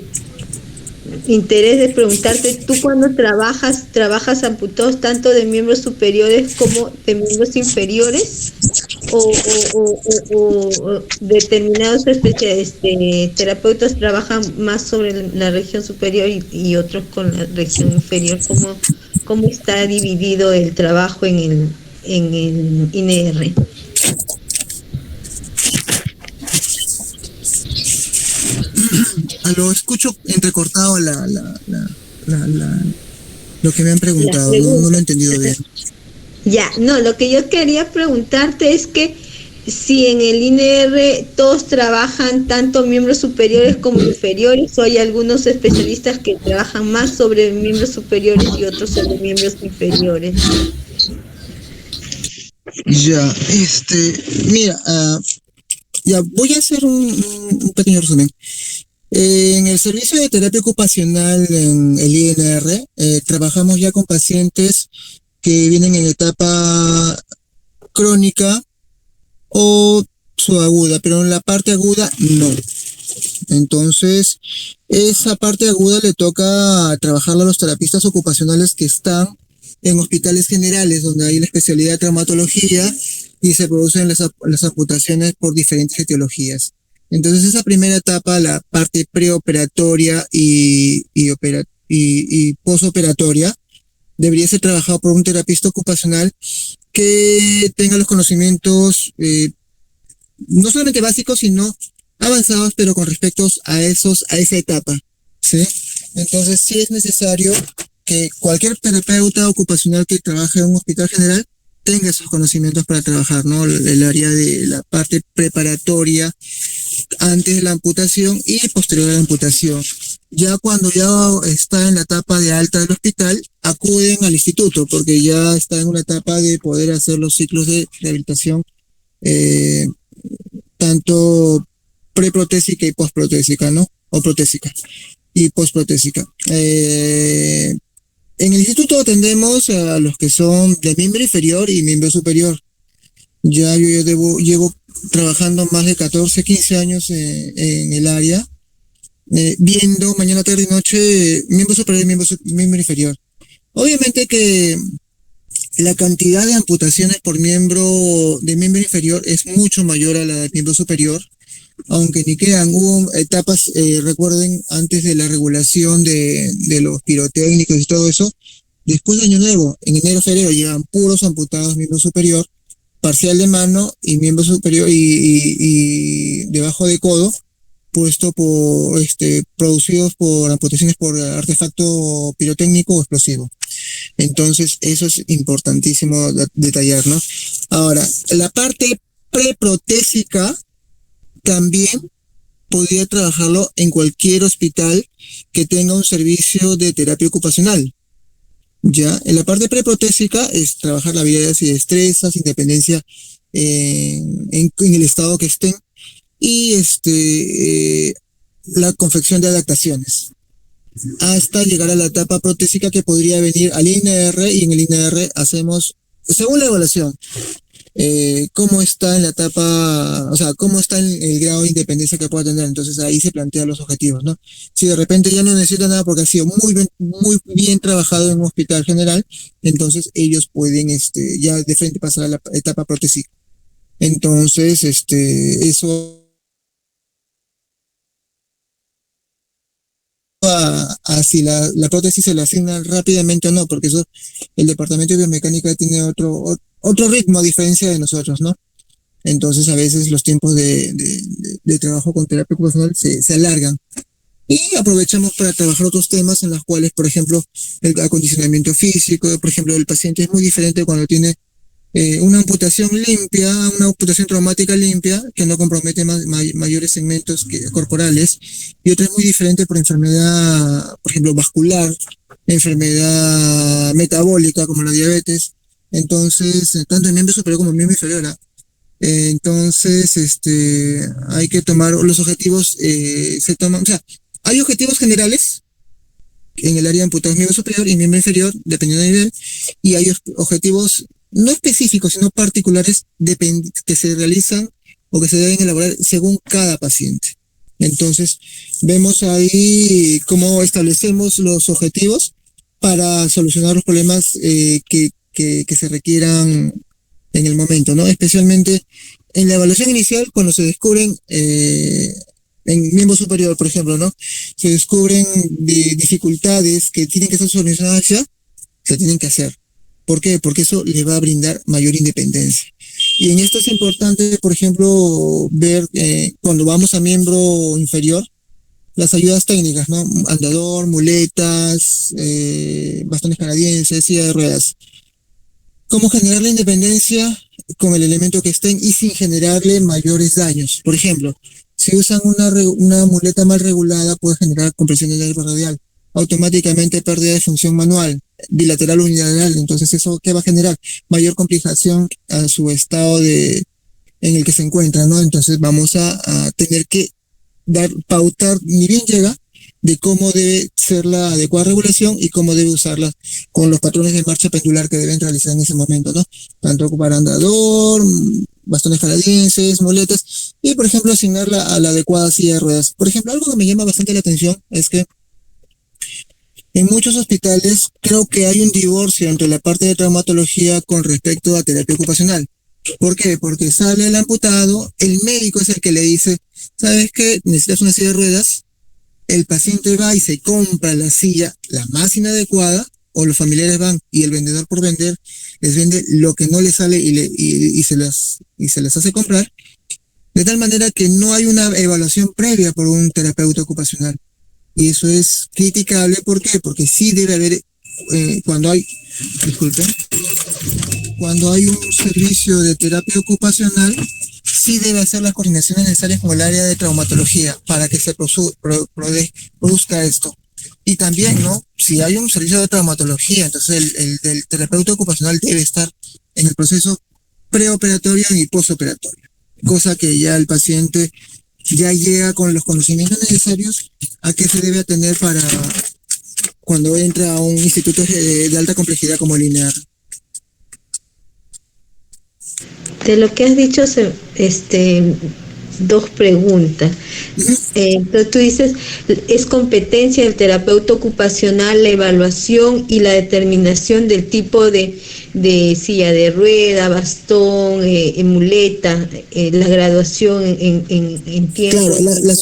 interés de preguntarte, tú cuando trabajas amputados tanto de miembros superiores como de miembros inferiores, o determinados terapeutas trabajan más sobre la región superior y otros con la región inferior. ¿Cómo está dividido el trabajo en el INR? Lo escucho entrecortado lo que me han preguntado, no lo he entendido bien. Ya, no, lo que yo quería preguntarte es que si en el INR todos trabajan tanto miembros superiores como inferiores, o hay algunos especialistas que trabajan más sobre miembros superiores y otros sobre miembros inferiores. Ya, mira, ya voy a hacer un pequeño resumen. En el servicio de terapia ocupacional en el INR, trabajamos ya con pacientes que vienen en etapa crónica o subaguda, pero en la parte aguda no. Entonces, esa parte aguda le toca trabajarla a los terapistas ocupacionales que están en hospitales generales, donde hay la especialidad de traumatología y se producen las amputaciones por diferentes etiologías. Entonces, esa primera etapa, la parte preoperatoria y posoperatoria, debería ser trabajado por un terapista ocupacional que tenga los conocimientos no solamente básicos, sino avanzados, pero con respecto a esa etapa, ¿sí? Entonces, sí es necesario que cualquier terapeuta ocupacional que trabaje en un hospital general tenga esos conocimientos para trabajar, ¿no? El área de la parte preparatoria antes de la amputación y posterior a la amputación. Ya cuando ya está en la etapa de alta del hospital, acuden al instituto porque ya está en una etapa de poder hacer los ciclos de rehabilitación, tanto preprotésica y postprotésica, ¿no? O protésica y postprotésica. En el instituto atendemos a los que son de miembro inferior y miembro superior. Ya yo llevo trabajando más de 14, 15 años en el área, viendo mañana, tarde y noche miembro superior y miembro inferior. Obviamente que la cantidad de amputaciones por miembro inferior es mucho mayor a la del miembro superior, aunque ni quedan, hubo etapas, recuerden, antes de la regulación de los pirotécnicos y todo eso. Después de Año Nuevo, en enero, febrero, llegan puros amputados miembro superior, parcial de mano y miembro superior y debajo de codo, puesto por producidos por amputaciones por artefacto pirotécnico o explosivo. Entonces, eso es importantísimo detallar, ¿no? Ahora, la parte preprotésica también podría trabajarlo en cualquier hospital que tenga un servicio de terapia ocupacional. Ya, en la parte preprotésica es trabajar la habilidades y destrezas, independencia en el estado que estén, y la confección de adaptaciones, hasta llegar a la etapa protésica que podría venir al INR, y en el INR hacemos, según la evaluación, cómo está en la etapa, o sea, cómo está en el grado de independencia que pueda tener. Entonces ahí se plantean los objetivos, ¿no? Si de repente ya no necesita nada porque ha sido muy bien trabajado en un hospital general, entonces ellos pueden ya de frente pasar a la etapa protésica. Entonces, eso a si la prótesis se le asigna rápidamente o no, porque eso el departamento de biomecánica tiene otro ritmo a diferencia de nosotros, ¿no? Entonces a veces los tiempos de trabajo con terapia ocupacional se alargan. Y aprovechamos para trabajar otros temas en los cuales, por ejemplo, el acondicionamiento físico. Por ejemplo, el paciente es muy diferente cuando tiene una amputación limpia, una amputación traumática limpia, que no compromete mayores segmentos corporales, y otra es muy diferente por enfermedad, por ejemplo, vascular, enfermedad metabólica como la diabetes. Entonces, tanto en miembro superior como en miembro inferior, ¿ah? Entonces, hay que tomar los objetivos, se toman, o sea, hay objetivos generales en el área de amputados miembro superior y miembro inferior, dependiendo del nivel, y hay objetivos no específicos, sino particulares, que se realizan o que se deben elaborar según cada paciente. Entonces, vemos ahí cómo establecemos los objetivos para solucionar los problemas que se requieran en el momento, ¿no? Especialmente en la evaluación inicial, cuando se descubren en miembro superior, por ejemplo, ¿no? Se descubren dificultades que tienen que ser solucionadas ya, se tienen que hacer. ¿Por qué? Porque eso le va a brindar mayor independencia. Y en esto es importante, por ejemplo, ver cuando vamos a miembro inferior, las ayudas técnicas, ¿no? Andador, muletas, bastones canadienses, silla de ruedas. Cómo generar la independencia con el elemento que estén y sin generarle mayores daños. Por ejemplo, si usan una muleta mal regulada, puede generar compresión del nervio radial, automáticamente pérdida de función manual, bilateral o unilateral. Entonces, ¿eso qué va a generar? Mayor complicación a su estado en el que se encuentra, ¿no? Entonces vamos a tener que pautar, ni bien llega, de cómo debe ser la adecuada regulación y cómo debe usarla con los patrones de marcha pendular que deben realizar en ese momento, ¿no? Tanto ocupar andador, bastones canadienses, muletas, y por ejemplo asignarla a la adecuada silla de ruedas. Por ejemplo, algo que me llama bastante la atención es que en muchos hospitales creo que hay un divorcio entre la parte de traumatología con respecto a terapia ocupacional. ¿Por qué? Porque sale el amputado, el médico es el que le dice, ¿sabes qué? Necesitas una silla de ruedas. El paciente va y se compra la silla, la más inadecuada, o los familiares van y el vendedor por vender les vende lo que no les sale y se les hace comprar, de tal manera que no hay una evaluación previa por un terapeuta ocupacional. Y eso es criticable. ¿Por qué? Porque sí debe haber, cuando hay un servicio de terapia ocupacional, sí debe hacer las coordinaciones necesarias con el área de traumatología para que se produzca esto. Y también, ¿no? Si hay un servicio de traumatología, entonces el terapeuta ocupacional debe estar en el proceso preoperatorio y postoperatorio. Cosa que ya el paciente ya llega con los conocimientos necesarios a qué se debe atender para cuando entra a un instituto de alta complejidad como el INEAR. De lo que has dicho, dos preguntas. Entonces tú dices, es competencia del terapeuta ocupacional la evaluación y la determinación del tipo de silla de rueda, bastón, muleta, la graduación en tiempo. Claro, la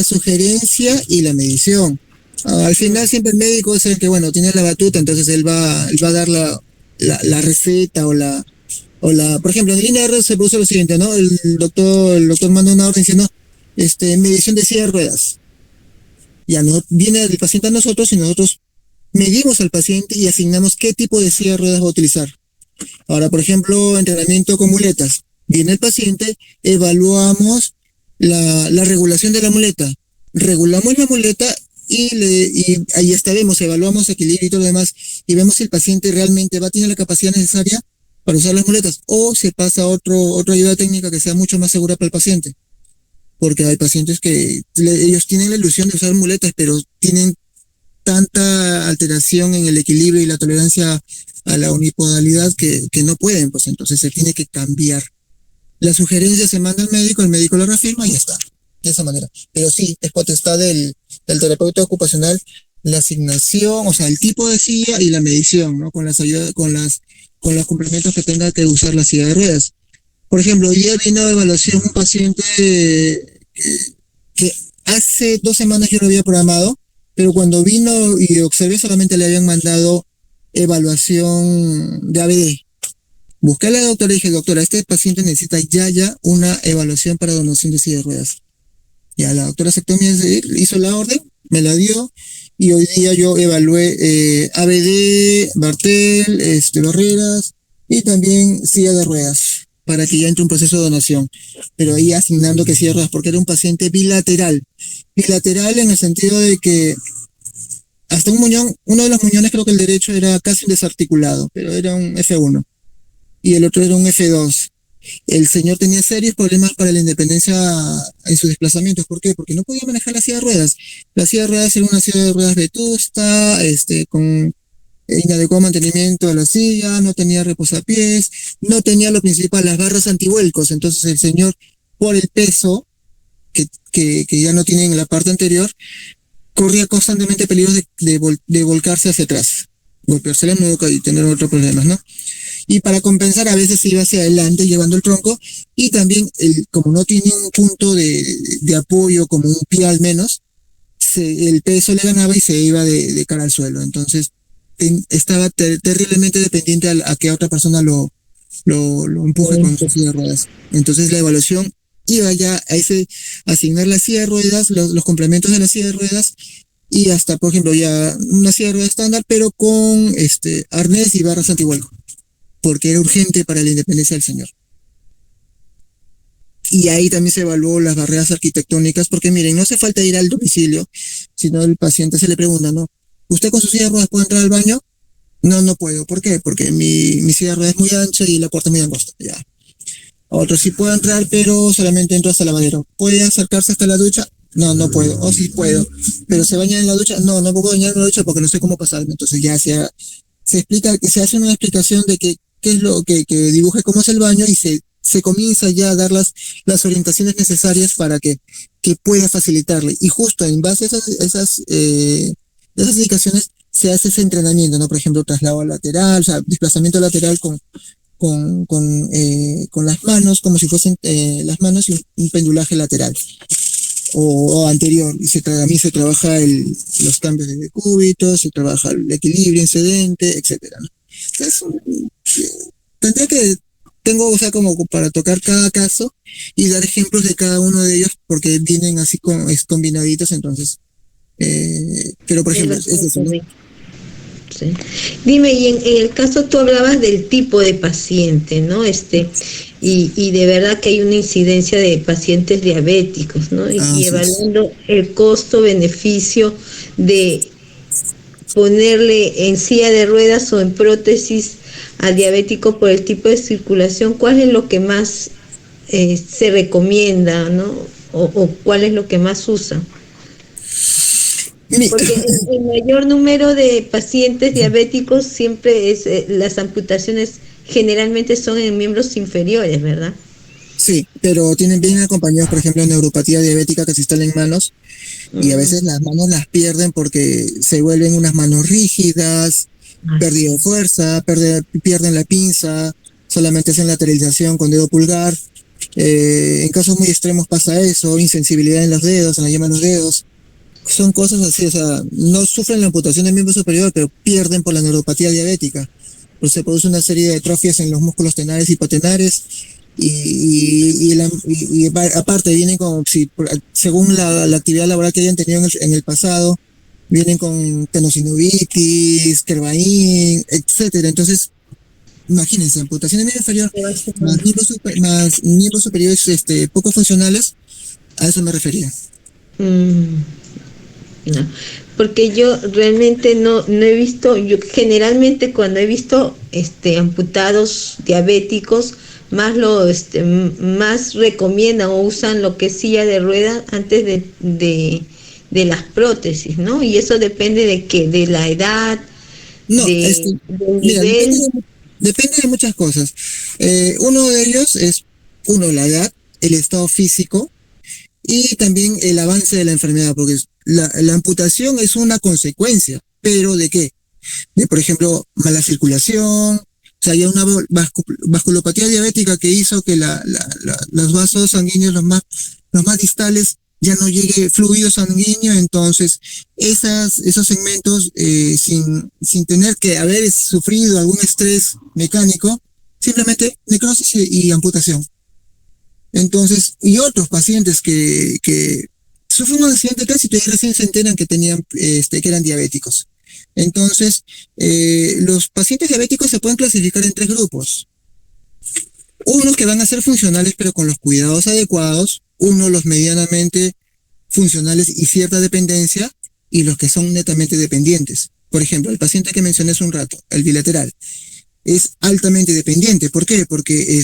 sugerencia y la medición. Al final siempre el médico es el que, bueno, tiene la batuta, entonces él va a dar la receta por ejemplo, en el INR se produce lo siguiente, ¿no? El doctor manda una orden diciendo, medición de silla de ruedas. Ya no viene el paciente a nosotros y nosotros medimos al paciente y asignamos qué tipo de silla de ruedas va a utilizar. Ahora, por ejemplo, entrenamiento con muletas. Viene el paciente, evaluamos la regulación de la muleta. Regulamos la muleta y ahí está, evaluamos equilibrio y todo lo demás, y vemos si el paciente realmente tiene la capacidad necesaria para usar las muletas, o se pasa a otra ayuda técnica que sea mucho más segura para el paciente. Porque hay pacientes que ellos tienen la ilusión de usar muletas, pero tienen tanta alteración en el equilibrio y la tolerancia a la unipodalidad que no pueden, pues entonces se tiene que cambiar. La sugerencia se manda al médico, el médico lo reafirma y ya está, de esa manera. Pero sí, es potestad del terapeuta ocupacional la asignación, o sea, el tipo de silla y la medición, ¿no? Con los complementos que tenga que usar la silla de ruedas. Por ejemplo, hoy día vino a evaluación un paciente que hace 2 semanas yo lo había programado, pero cuando vino y observé solamente le habían mandado evaluación de ABD. Busqué a la doctora y dije, doctora, este paciente necesita ya una evaluación para donación de silla de ruedas. Ya la doctora aceptó, hizo la orden, me la dio, y hoy día yo evalué ABD, Bartel, barreras y también silla de ruedas, para que ya entre un proceso de donación. Pero ahí asignando que silla de ruedas, porque era un paciente bilateral. Bilateral en el sentido de que hasta un muñón, uno de los muñones, creo que el derecho era casi desarticulado, pero era un F1. Y el otro era un F2. El señor tenía serios problemas para la independencia en sus desplazamientos. ¿Por qué? Porque no podía manejar la silla de ruedas. La silla de ruedas era una silla de ruedas vetusta, con inadecuado mantenimiento de la silla, no tenía reposapiés, no tenía lo principal, las barras antivuelcos. Entonces el señor, por el peso que ya no tiene en la parte anterior, corría constantemente peligros de volcarse hacia atrás, golpearse la nuca y tener otros problemas, ¿no? Y para compensar a veces se iba hacia adelante llevando el tronco, y también como no tiene un punto de apoyo como un pie al menos, el peso le ganaba y se iba de cara al suelo. Entonces estaba terriblemente dependiente a que otra persona lo empuje con su silla de ruedas. Entonces la evaluación iba ya a asignar la silla de ruedas, los complementos de la silla de ruedas, y hasta, por ejemplo, ya una silla de ruedas estándar, pero con arnés y barras antivuelco, porque era urgente para la independencia del señor. Y ahí también se evaluó las barreras arquitectónicas, porque miren, no hace falta ir al domicilio, sino el paciente se le pregunta, ¿no? ¿Usted con su silla de ruedas puede entrar al baño? No puedo. ¿Por qué? Porque mi silla de ruedas es muy ancha y la puerta es muy angosta. Ya. Otro, sí puedo entrar, pero solamente entro hasta el lavadero. ¿Puede acercarse hasta la ducha? No puedo. O sí puedo. ¿Pero se baña en la ducha? No puedo bañar en la ducha porque no sé cómo pasarme. Entonces ya se explica, se hace una explicación de qué es lo que dibuje cómo es el baño, y se comienza ya a dar las orientaciones necesarias para que pueda facilitarle. Y justo en base a esas indicaciones se hace ese entrenamiento, ¿no? Por ejemplo, traslado lateral, o sea, desplazamiento lateral con las manos, como si fuesen las manos, y un pendulaje lateral o anterior. Y a mí se trabaja los cambios de decúbito, se trabaja el equilibrio incedente, etcétera, ¿no? Entonces, tengo, o sea, como para tocar cada caso y dar ejemplos de cada uno de ellos, porque vienen así combinaditos. Entonces, pero por ejemplo, es eso, ¿no? Sí. Dime, y en el caso tú hablabas del tipo de paciente, ¿no? Y de verdad que hay una incidencia de pacientes diabéticos, ¿no? Y evaluando el costo-beneficio de ponerle en silla de ruedas o en prótesis al diabético por el tipo de circulación, ¿cuál es lo que más se recomienda, ¿no? O cuál es lo que más usa? Porque el mayor número de pacientes diabéticos siempre las amputaciones generalmente son en miembros inferiores, ¿verdad? Sí, pero tienen bien acompañados, por ejemplo, neuropatía diabética que se instala en manos, y a veces las manos las pierden porque se vuelven unas manos rígidas, pérdida de fuerza, pierden la pinza, solamente hacen lateralización con dedo pulgar. En casos muy extremos pasa eso, insensibilidad en los dedos, en la yema de los dedos. Son cosas así, o sea, no sufren la amputación del miembro superior, pero pierden por la neuropatía diabética. Pues se produce una serie de atrofias en los músculos tenares y hipotenares, y aparte vienen con, según la actividad laboral que hayan tenido en el pasado, vienen con tenosinovitis, Kervain, etcétera. Entonces, imagínense, amputación de miembro inferior más miembros superiores poco funcionales, A eso me refería. No, porque yo realmente no he visto, yo generalmente cuando he visto amputados diabéticos, más recomiendan o usan lo que es silla de ruedas antes de las prótesis, ¿no? Y eso depende de que de la edad, No, del mira, nivel. depende de muchas cosas. Uno de ellos es, la edad, el estado físico y también el avance de la enfermedad, porque la amputación es una consecuencia, pero ¿de qué? De, por ejemplo, mala circulación, o sea, hay una vasculopatía diabética que hizo que los vasos sanguíneos, los más distales, ya no llegue fluido sanguíneo, entonces esos segmentos, sin tener que haber sufrido algún estrés mecánico, simplemente necrosis y amputación. Entonces, y otros pacientes que sufren un accidente de tránsito y recién se enteran que tenían, que eran diabéticos. Entonces, los pacientes diabéticos se pueden clasificar en 3 grupos. Unos que van a ser funcionales pero con los cuidados adecuados, unos los medianamente funcionales y cierta dependencia, y los que son netamente dependientes. Por ejemplo, el paciente que mencioné hace un rato, el bilateral, es altamente dependiente. ¿Por qué? Porque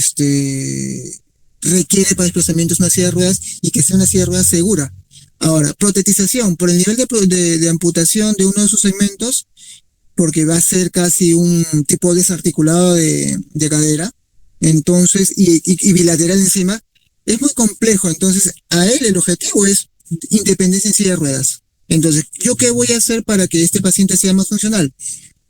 requiere para desplazamientos una silla de ruedas y que sea una silla de ruedas segura. Ahora, protetización, por el nivel de amputación de uno de sus segmentos, porque va a ser casi un tipo desarticulado de cadera, entonces, y bilateral encima, es muy complejo. Entonces, a él el objetivo es independencia en silla de ruedas. Entonces, ¿yo qué voy a hacer para que este paciente sea más funcional?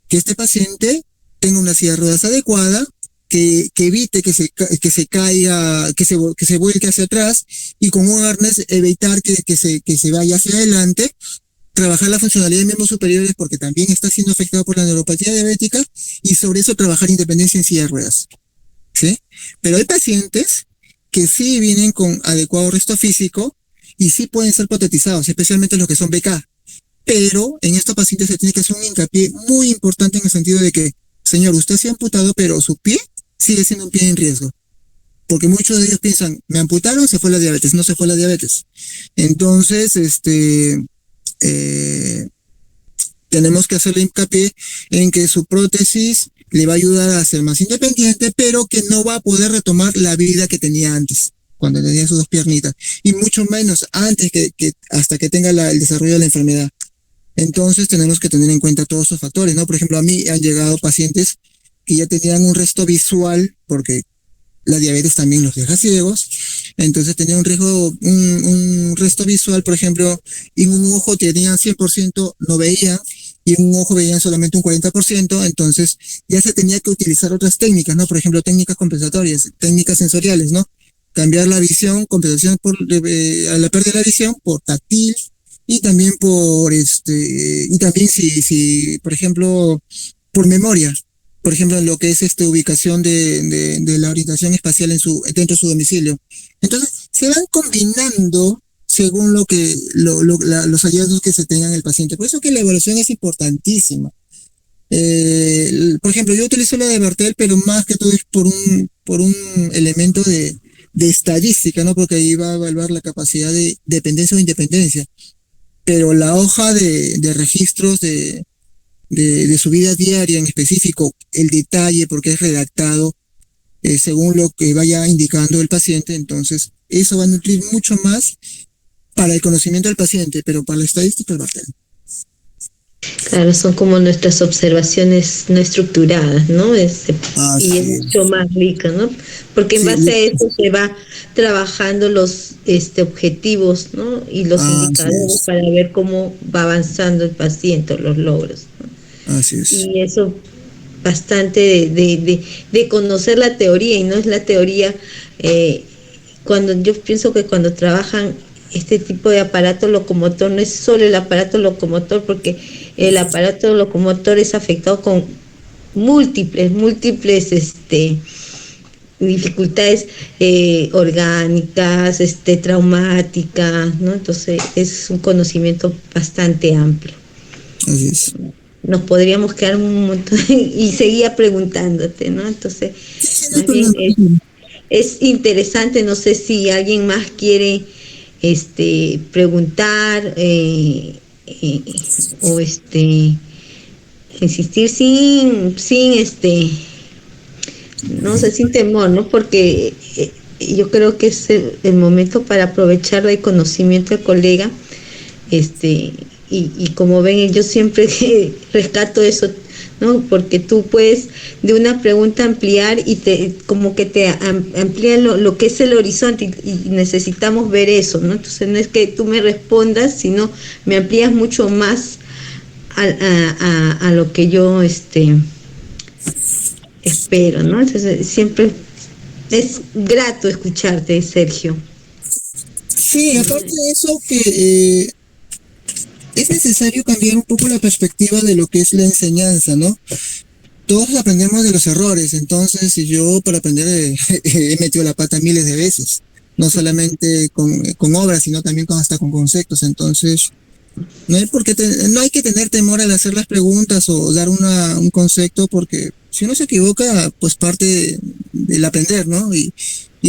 Que este paciente tenga una silla de ruedas adecuada, que evite que se caiga, que se vuelque hacia atrás, y con un arnés evitar que se vaya hacia adelante, trabajar la funcionalidad de miembros superiores porque también está siendo afectado por la neuropatía diabética, y sobre eso trabajar independencia en silla de ruedas. ¿Sí? Pero hay pacientes que sí vienen con adecuado resto físico y sí pueden ser protetizados, especialmente los que son BK. Pero en estos pacientes se tiene que hacer un hincapié muy importante en el sentido de que, señor, usted se ha amputado, pero su pie sigue siendo un pie en riesgo. Porque muchos de ellos piensan, me amputaron, se fue la diabetes. No se fue la diabetes. Entonces, tenemos que hacerle hincapié en que su prótesis le va a ayudar a ser más independiente, pero que no va a poder retomar la vida que tenía antes, cuando tenía sus 2 piernitas. Y mucho menos antes hasta que tenga el desarrollo de la enfermedad. Entonces tenemos que tener en cuenta todos esos factores, ¿no? Por ejemplo, a mí han llegado pacientes que ya tenían un resto visual, porque la diabetes también los deja ciegos. Entonces tenían un riesgo, un resto visual, por ejemplo, en un ojo tenían 100%, no veían, y en un ojo veían solamente un 40%, entonces ya se tenía que utilizar otras técnicas, ¿no? Por ejemplo, técnicas compensatorias, técnicas sensoriales, ¿no? Cambiar la visión, compensación a la pérdida de la visión por táctil, y también y también si, por ejemplo, por memoria. Por ejemplo, en lo que es ubicación de la orientación espacial dentro de su domicilio. Entonces, se van combinando según los hallazgos que se tengan en el paciente. Por eso que la evaluación es importantísima. Por ejemplo, yo utilizo la de Bartel, pero más que todo es por un elemento de estadística, ¿no? Porque ahí va a evaluar la capacidad de dependencia o independencia. Pero la hoja de registros de su vida diaria en específico, el detalle, porque es redactado según lo que vaya indicando el paciente, entonces eso va a nutrir mucho más para el conocimiento del paciente, pero para la estadística es Bartel. Claro, son como nuestras observaciones no estructuradas, ¿no? Y es mucho más rica, ¿no? Porque en base a eso se va trabajando los objetivos, ¿no? Y los indicadores para ver cómo va avanzando el paciente, los logros, ¿no? Así es. Y eso bastante de conocer la teoría, y no es la teoría, yo pienso que cuando trabajan este tipo de aparato locomotor, no es solo el aparato locomotor, porque el aparato locomotor es afectado con múltiples dificultades orgánicas, traumáticas, ¿no? Entonces es un conocimiento bastante amplio. Así es. Nos podríamos quedar un montón y seguía preguntándote, ¿no? Entonces, más bien es interesante. No sé si alguien más quiere preguntar o insistir no sé, sin temor, ¿no? Porque yo creo que es el momento para aprovechar el conocimiento del colega, y como ven, yo siempre rescato eso, ¿no? Porque tú puedes de una pregunta ampliar y como que te amplía lo que es el horizonte, y necesitamos ver eso, ¿no? Entonces no es que tú me respondas, sino me amplías mucho más a lo que yo espero, ¿no? Entonces siempre es grato escucharte, Sergio. Sí, aparte de eso, que es necesario cambiar un poco la perspectiva de lo que es la enseñanza, ¿no? Todos aprendemos de los errores, entonces yo para aprender he metido la pata miles de veces, no solamente con obras, sino también hasta con conceptos. Entonces no hay que tener temor al hacer las preguntas o dar un concepto, porque si uno se equivoca, pues parte del aprender, ¿no? Y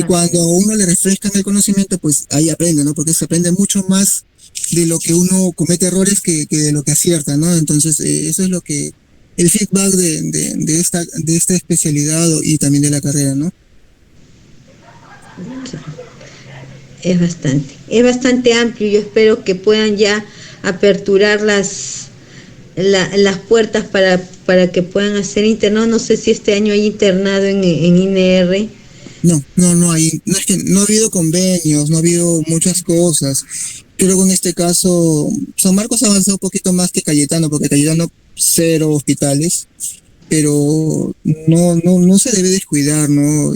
cuando a uno le refrescan el conocimiento, pues ahí aprende, ¿no? Porque se aprende mucho más de lo que uno comete errores que de lo que acierta, ¿no? Entonces, eso es lo que el feedback de esta especialidad y también de la carrera, ¿no? Es bastante amplio. Yo espero que puedan ya aperturar las puertas para que puedan hacer internado. No sé si este año hay internado en INR. No hay, no es que no ha habido convenios, no ha habido muchas cosas. Creo que en este caso San Marcos ha avanzado un poquito más que Cayetano, porque Cayetano 0 hospitales, pero no se debe descuidar, ¿no?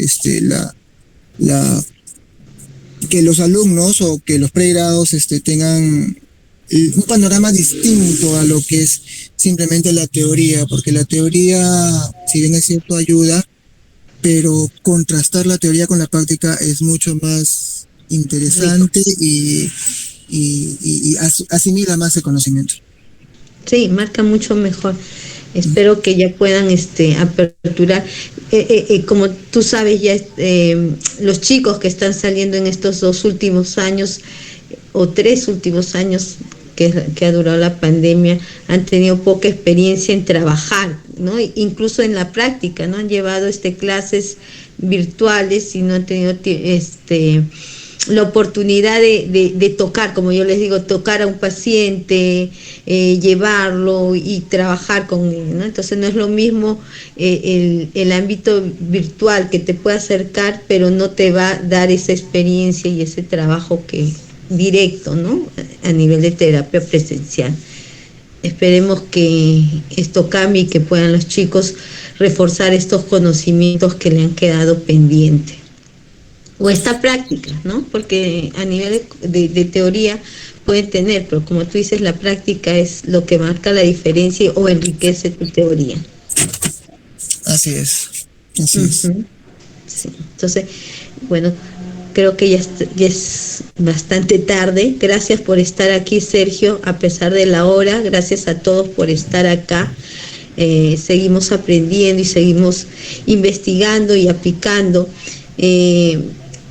Que los alumnos o que los pregrados tengan un panorama distinto a lo que es simplemente la teoría, porque la teoría, si bien es cierto, ayuda, pero contrastar la teoría con la práctica es mucho más interesante y asimila más el conocimiento. Sí, marca mucho mejor. Espero que ya puedan aperturar. Como tú sabes, ya los chicos que están saliendo en estos 2 últimos años o 3 últimos años que ha durado la pandemia, han tenido poca experiencia en trabajar, ¿no? Incluso en la práctica, ¿no? Han llevado clases virtuales y no han tenido la oportunidad de tocar, como yo les digo, tocar a un paciente, llevarlo y trabajar con él, ¿no? Entonces no es lo mismo el ámbito virtual, que te puede acercar, pero no te va a dar esa experiencia y ese trabajo directo, ¿no? A nivel de terapia presencial. Esperemos que esto cambie y que puedan los chicos reforzar estos conocimientos que le han quedado pendientes. O esta práctica, ¿no? Porque a nivel de teoría pueden tener, pero como tú dices, la práctica es lo que marca la diferencia o enriquece tu teoría. Así es. Sí. Entonces, bueno, creo que ya es bastante tarde. Gracias por estar aquí, Sergio, a pesar de la hora. Gracias a todos por estar acá. Seguimos aprendiendo y seguimos investigando y aplicando.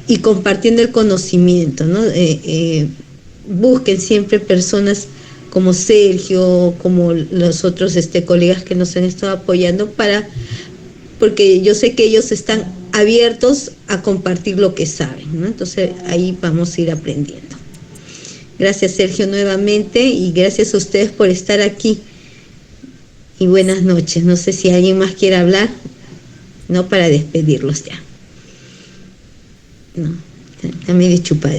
Y compartiendo el conocimiento, ¿no? Busquen siempre personas como Sergio, como los otros colegas que nos han estado apoyando, porque yo sé que ellos están abiertos a compartir lo que saben, ¿no? Entonces ahí vamos a ir aprendiendo. Gracias, Sergio, nuevamente, y gracias a ustedes por estar aquí. Y buenas noches. No sé si alguien más quiere hablar, no, para despedirlos ya. No, está medio chupado.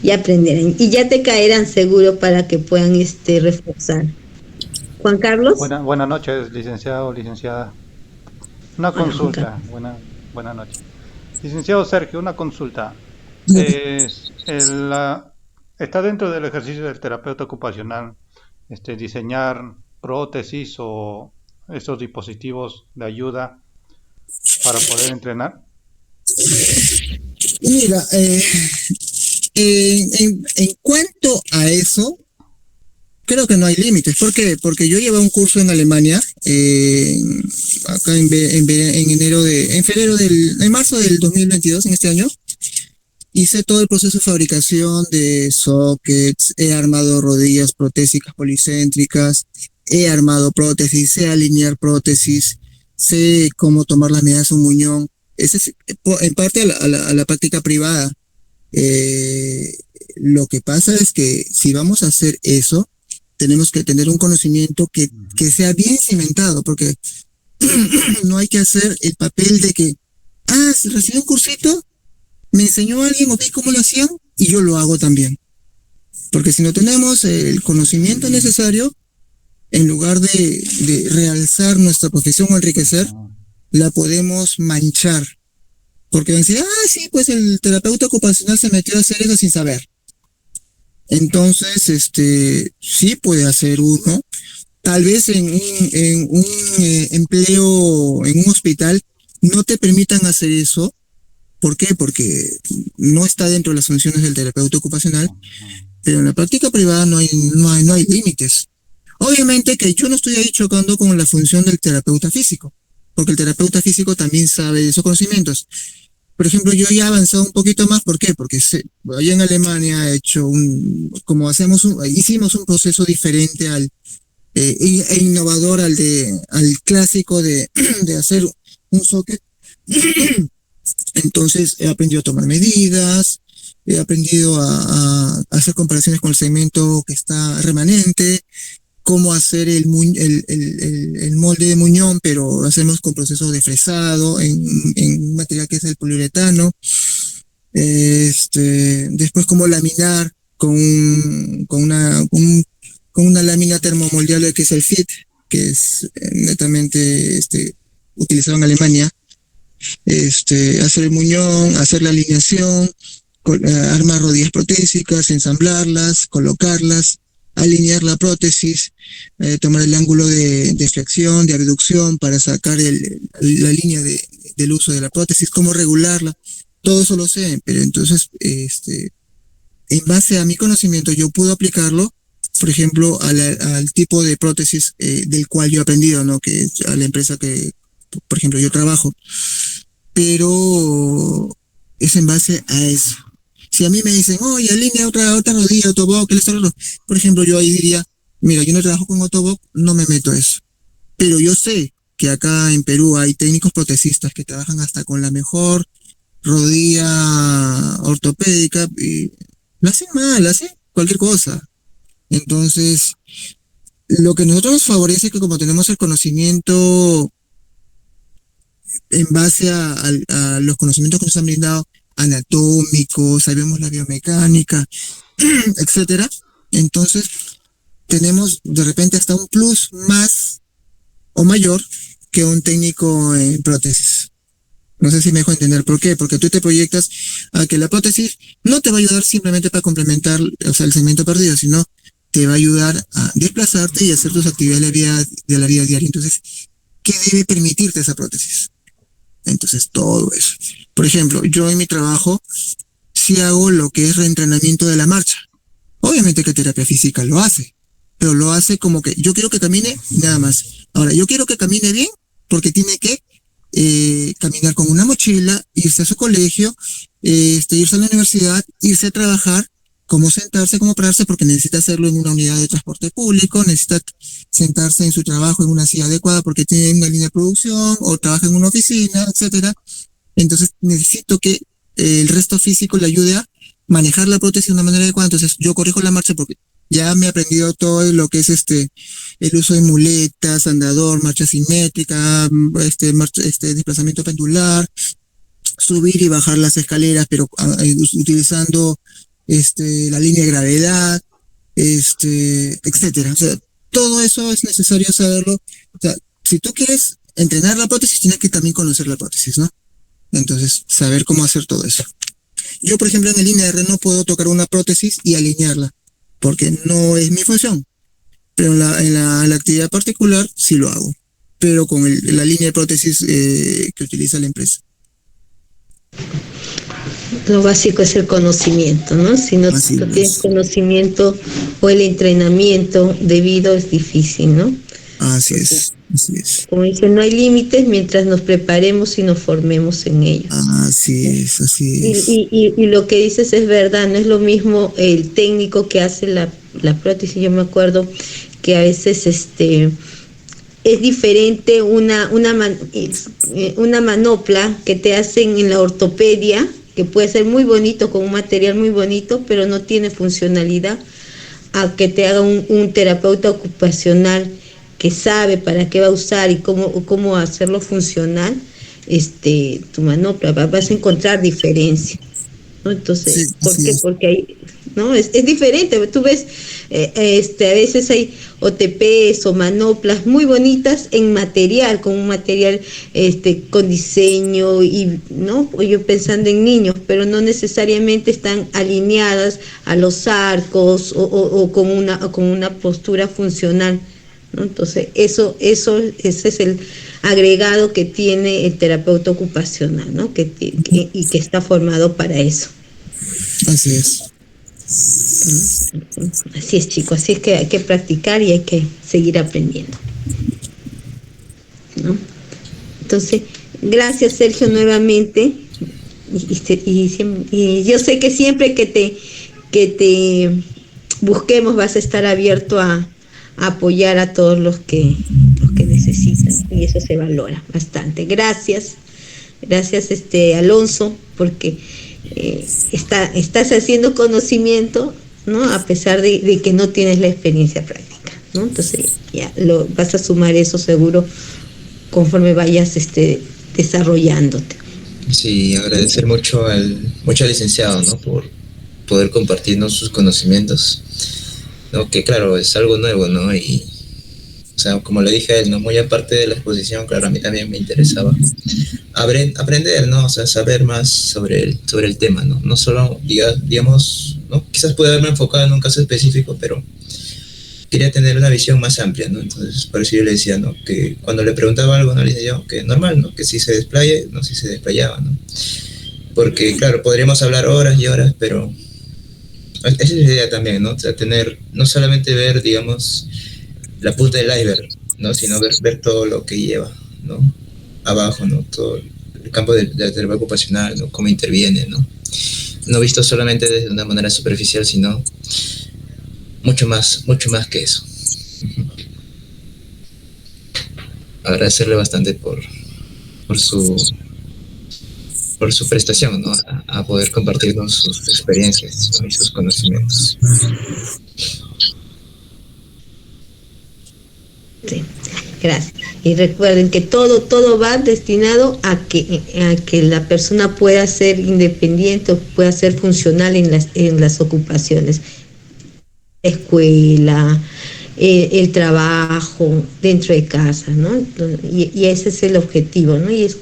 Ya aprenderán y ya te caerán seguro para que puedan reforzar. Juan Carlos. Buenas noches, licenciado o licenciada. Una consulta. Buenas noches. Licenciado Sergio, una consulta. ¿Está dentro del ejercicio del terapeuta ocupacional diseñar prótesis o esos dispositivos de ayuda para poder entrenar? Mira, en cuanto a eso, creo que no hay límites. ¿Por qué? Porque yo llevé un curso en Alemania, acá en marzo del 2022, en este año, hice todo el proceso de fabricación de sockets, he armado rodillas protésicas policéntricas, he armado prótesis, sé alinear prótesis, sé cómo tomar las medidas de un muñón. Ese es en parte a la práctica privada. Lo que pasa es que si vamos a hacer eso, tenemos que tener un conocimiento que sea bien cimentado, porque no hay que hacer el papel de que, recibí un cursito, me enseñó alguien o vi cómo lo hacían y yo lo hago también. Porque si no tenemos el conocimiento necesario, en lugar de realzar nuestra profesión o enriquecer, la podemos manchar. Porque van a decir, sí, pues el terapeuta ocupacional se metió a hacer eso sin saber. Entonces, sí puede hacer uno. Tal vez en un empleo, en un hospital, no te permitan hacer eso. ¿Por qué? Porque no está dentro de las funciones del terapeuta ocupacional, pero en la práctica privada no hay límites. Obviamente que yo no estoy ahí chocando con la función del terapeuta físico, porque el terapeuta físico también sabe de esos conocimientos. Por ejemplo, yo ya he avanzado un poquito más. ¿Por qué? Porque allá en Alemania hicimos un proceso diferente e innovador al clásico de hacer un socket. Entonces he aprendido a tomar medidas, he aprendido a hacer comparaciones con el segmento que está remanente, cómo hacer el molde de muñón, pero lo hacemos con proceso de fresado en un material que es el poliuretano. Después cómo laminar con una lámina termomoldeable que es el FIT, que es netamente utilizado en Alemania. Hacer el muñón, hacer la alineación, armar rodillas protésicas, ensamblarlas, colocarlas, alinear la prótesis, tomar el ángulo de flexión, de abducción para sacar la línea del uso de la prótesis, cómo regularla. Todo eso lo sé, pero entonces, en base a mi conocimiento, yo puedo aplicarlo, por ejemplo, al tipo de prótesis del cual yo he aprendido, ¿no? Que es a la empresa que, por ejemplo, yo trabajo. Pero es en base a eso. Si a mí me dicen, oye, alinea otra rodilla, Ottobock, por ejemplo, yo ahí diría, mira, yo no trabajo con Ottobock, no me meto a eso. Pero yo sé que acá en Perú hay técnicos protecistas que trabajan hasta con la mejor rodilla ortopédica y la hacen mal, hacen cualquier cosa. Entonces, lo que nosotros nos favorece es que como tenemos el conocimiento en base a los conocimientos que nos han brindado, anatómicos, sabemos la biomecánica, etcétera. Entonces, tenemos de repente hasta un plus más o mayor que un técnico en prótesis. No sé si me dejo entender por qué, porque tú te proyectas a que la prótesis no te va a ayudar simplemente para complementar, el segmento perdido, sino te va a ayudar a desplazarte y hacer tus actividades de la vida diaria. Entonces, ¿qué debe permitirte esa prótesis? Entonces, todo eso. Por ejemplo, yo en mi trabajo sí hago lo que es reentrenamiento de la marcha. Obviamente que terapia física lo hace, pero lo hace como que yo quiero que camine nada más. Ahora, yo quiero que camine bien porque tiene que caminar con una mochila, irse a su colegio, irse a la universidad, irse a trabajar, cómo sentarse, cómo pararse, porque necesita hacerlo en una unidad de transporte público, necesita sentarse en su trabajo en una silla adecuada porque tiene una línea de producción o trabaja en una oficina, etcétera. Entonces necesito que el resto físico le ayude a manejar la prótesis de una manera adecuada. Entonces yo corrijo la marcha porque ya me he aprendido todo lo que es el uso de muletas, andador, marcha simétrica, desplazamiento pendular, subir y bajar las escaleras, pero utilizando la línea de gravedad, etcétera. O sea, todo eso es necesario saberlo. O sea, si tú quieres entrenar la prótesis, tienes que también conocer la prótesis, ¿no? Entonces, saber cómo hacer todo eso. Yo, por ejemplo, en el INR no puedo tocar una prótesis y alinearla, porque no es mi función. Pero en la actividad particular sí lo hago, pero con la línea de prótesis que utiliza la empresa. Lo básico es el conocimiento, ¿no? Si no tienes conocimiento o el entrenamiento debido, es difícil, ¿no? Así es. Así es. Como dicen, no hay límites mientras nos preparemos y nos formemos en ellos. Así es, así es. Y lo que dices es verdad, no es lo mismo el técnico que hace la prótesis. Yo me acuerdo que a veces es diferente una manopla que te hacen en la ortopedia, que puede ser muy bonito, con un material muy bonito, pero no tiene funcionalidad, a que te haga un terapeuta ocupacional que sabe para qué va a usar y cómo hacerlo funcional, tu manopla, vas a encontrar diferencia, ¿no? Entonces, Sí, ¿por así qué? es. Porque hay, ¿no? Es diferente. Tú ves, a veces hay OTPs o manoplas muy bonitas en material, con un material con diseño, y no, yo pensando en niños, pero no necesariamente están alineadas a los arcos o con una postura funcional, ¿no? Entonces, ese es el agregado que tiene el terapeuta ocupacional, ¿no? Y que está formado para eso. Así es. Así es, chicos, así es que hay que practicar y hay que seguir aprendiendo, ¿no? Entonces, gracias, Sergio, nuevamente. Y yo sé que siempre que te busquemos vas a estar abierto a apoyar a todos los que necesitan, y eso se valora bastante. Gracias, Alonso, porque estás haciendo conocimiento, ¿no? A pesar de que no tienes la experiencia práctica, ¿no? Entonces ya vas a sumar eso seguro conforme vayas desarrollándote. Sí, agradecer mucho al licenciado, ¿no? Por poder compartirnos sus conocimientos, ¿no? Que claro, es algo nuevo, ¿no? Y, o sea, como le dije a él, ¿no? Muy aparte de la exposición, claro, a mí también me interesaba aprender, ¿no? O sea, saber más sobre el tema, ¿no? No solo, digamos, ¿no? Quizás puede haberme enfocado en un caso específico, pero quería tener una visión más amplia, ¿no? Entonces, por eso yo le decía, ¿no? Que cuando le preguntaba algo, ¿no? Le decía yo que normal, ¿no? Que si se desplaye, no, si se desplayaba, ¿no? Porque, claro, podríamos hablar horas y horas, pero esa es la idea también, ¿no? O sea, no solamente ver, digamos, la punta del iceberg, ¿no? Sino ver todo lo que lleva, ¿no? Abajo, ¿no? Todo el campo de la terapia ocupacional, ¿no? Cómo interviene, ¿no? No visto solamente desde una manera superficial, sino mucho más que eso. Agradecerle bastante por su prestación, ¿no? A poder compartirnos sus experiencias, ¿no? Y sus conocimientos. Sí, gracias. Y recuerden que todo va destinado a que la persona pueda ser independiente o pueda ser funcional en las ocupaciones, escuela, el trabajo, dentro de casa, ¿no? Y ese es el objetivo, ¿no? Y es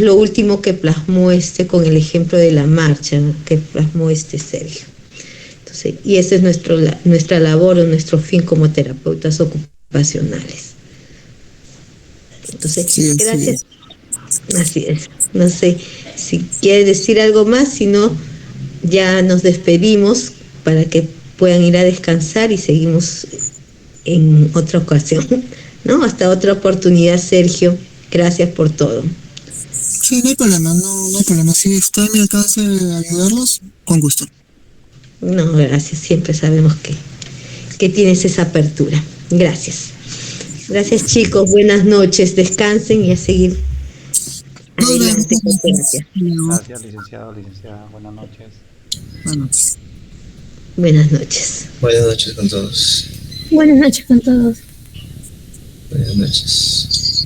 lo último que plasmó con el ejemplo de la marcha, ¿no? Que plasmó Sergio. Entonces, y esa es nuestra labor o nuestro fin como terapeutas ocupacionales. Entonces, Sí, gracias. Así es. No sé si quiere decir algo más, si no, ya nos despedimos para que puedan ir a descansar y seguimos en otra ocasión, ¿no? Hasta otra oportunidad, Sergio. Gracias por todo. Sí, no hay problema, no hay problema. Si está en mi alcance ayudarlos, con gusto. No, gracias. Siempre sabemos que tienes esa apertura. Gracias. Gracias, chicos. Buenas noches. Descansen y a seguir adelante con terapia. Gracias, licenciado, licenciada. Buenas noches. Buenas noches. Buenas noches con todos. Buenas noches con todos. Buenas noches.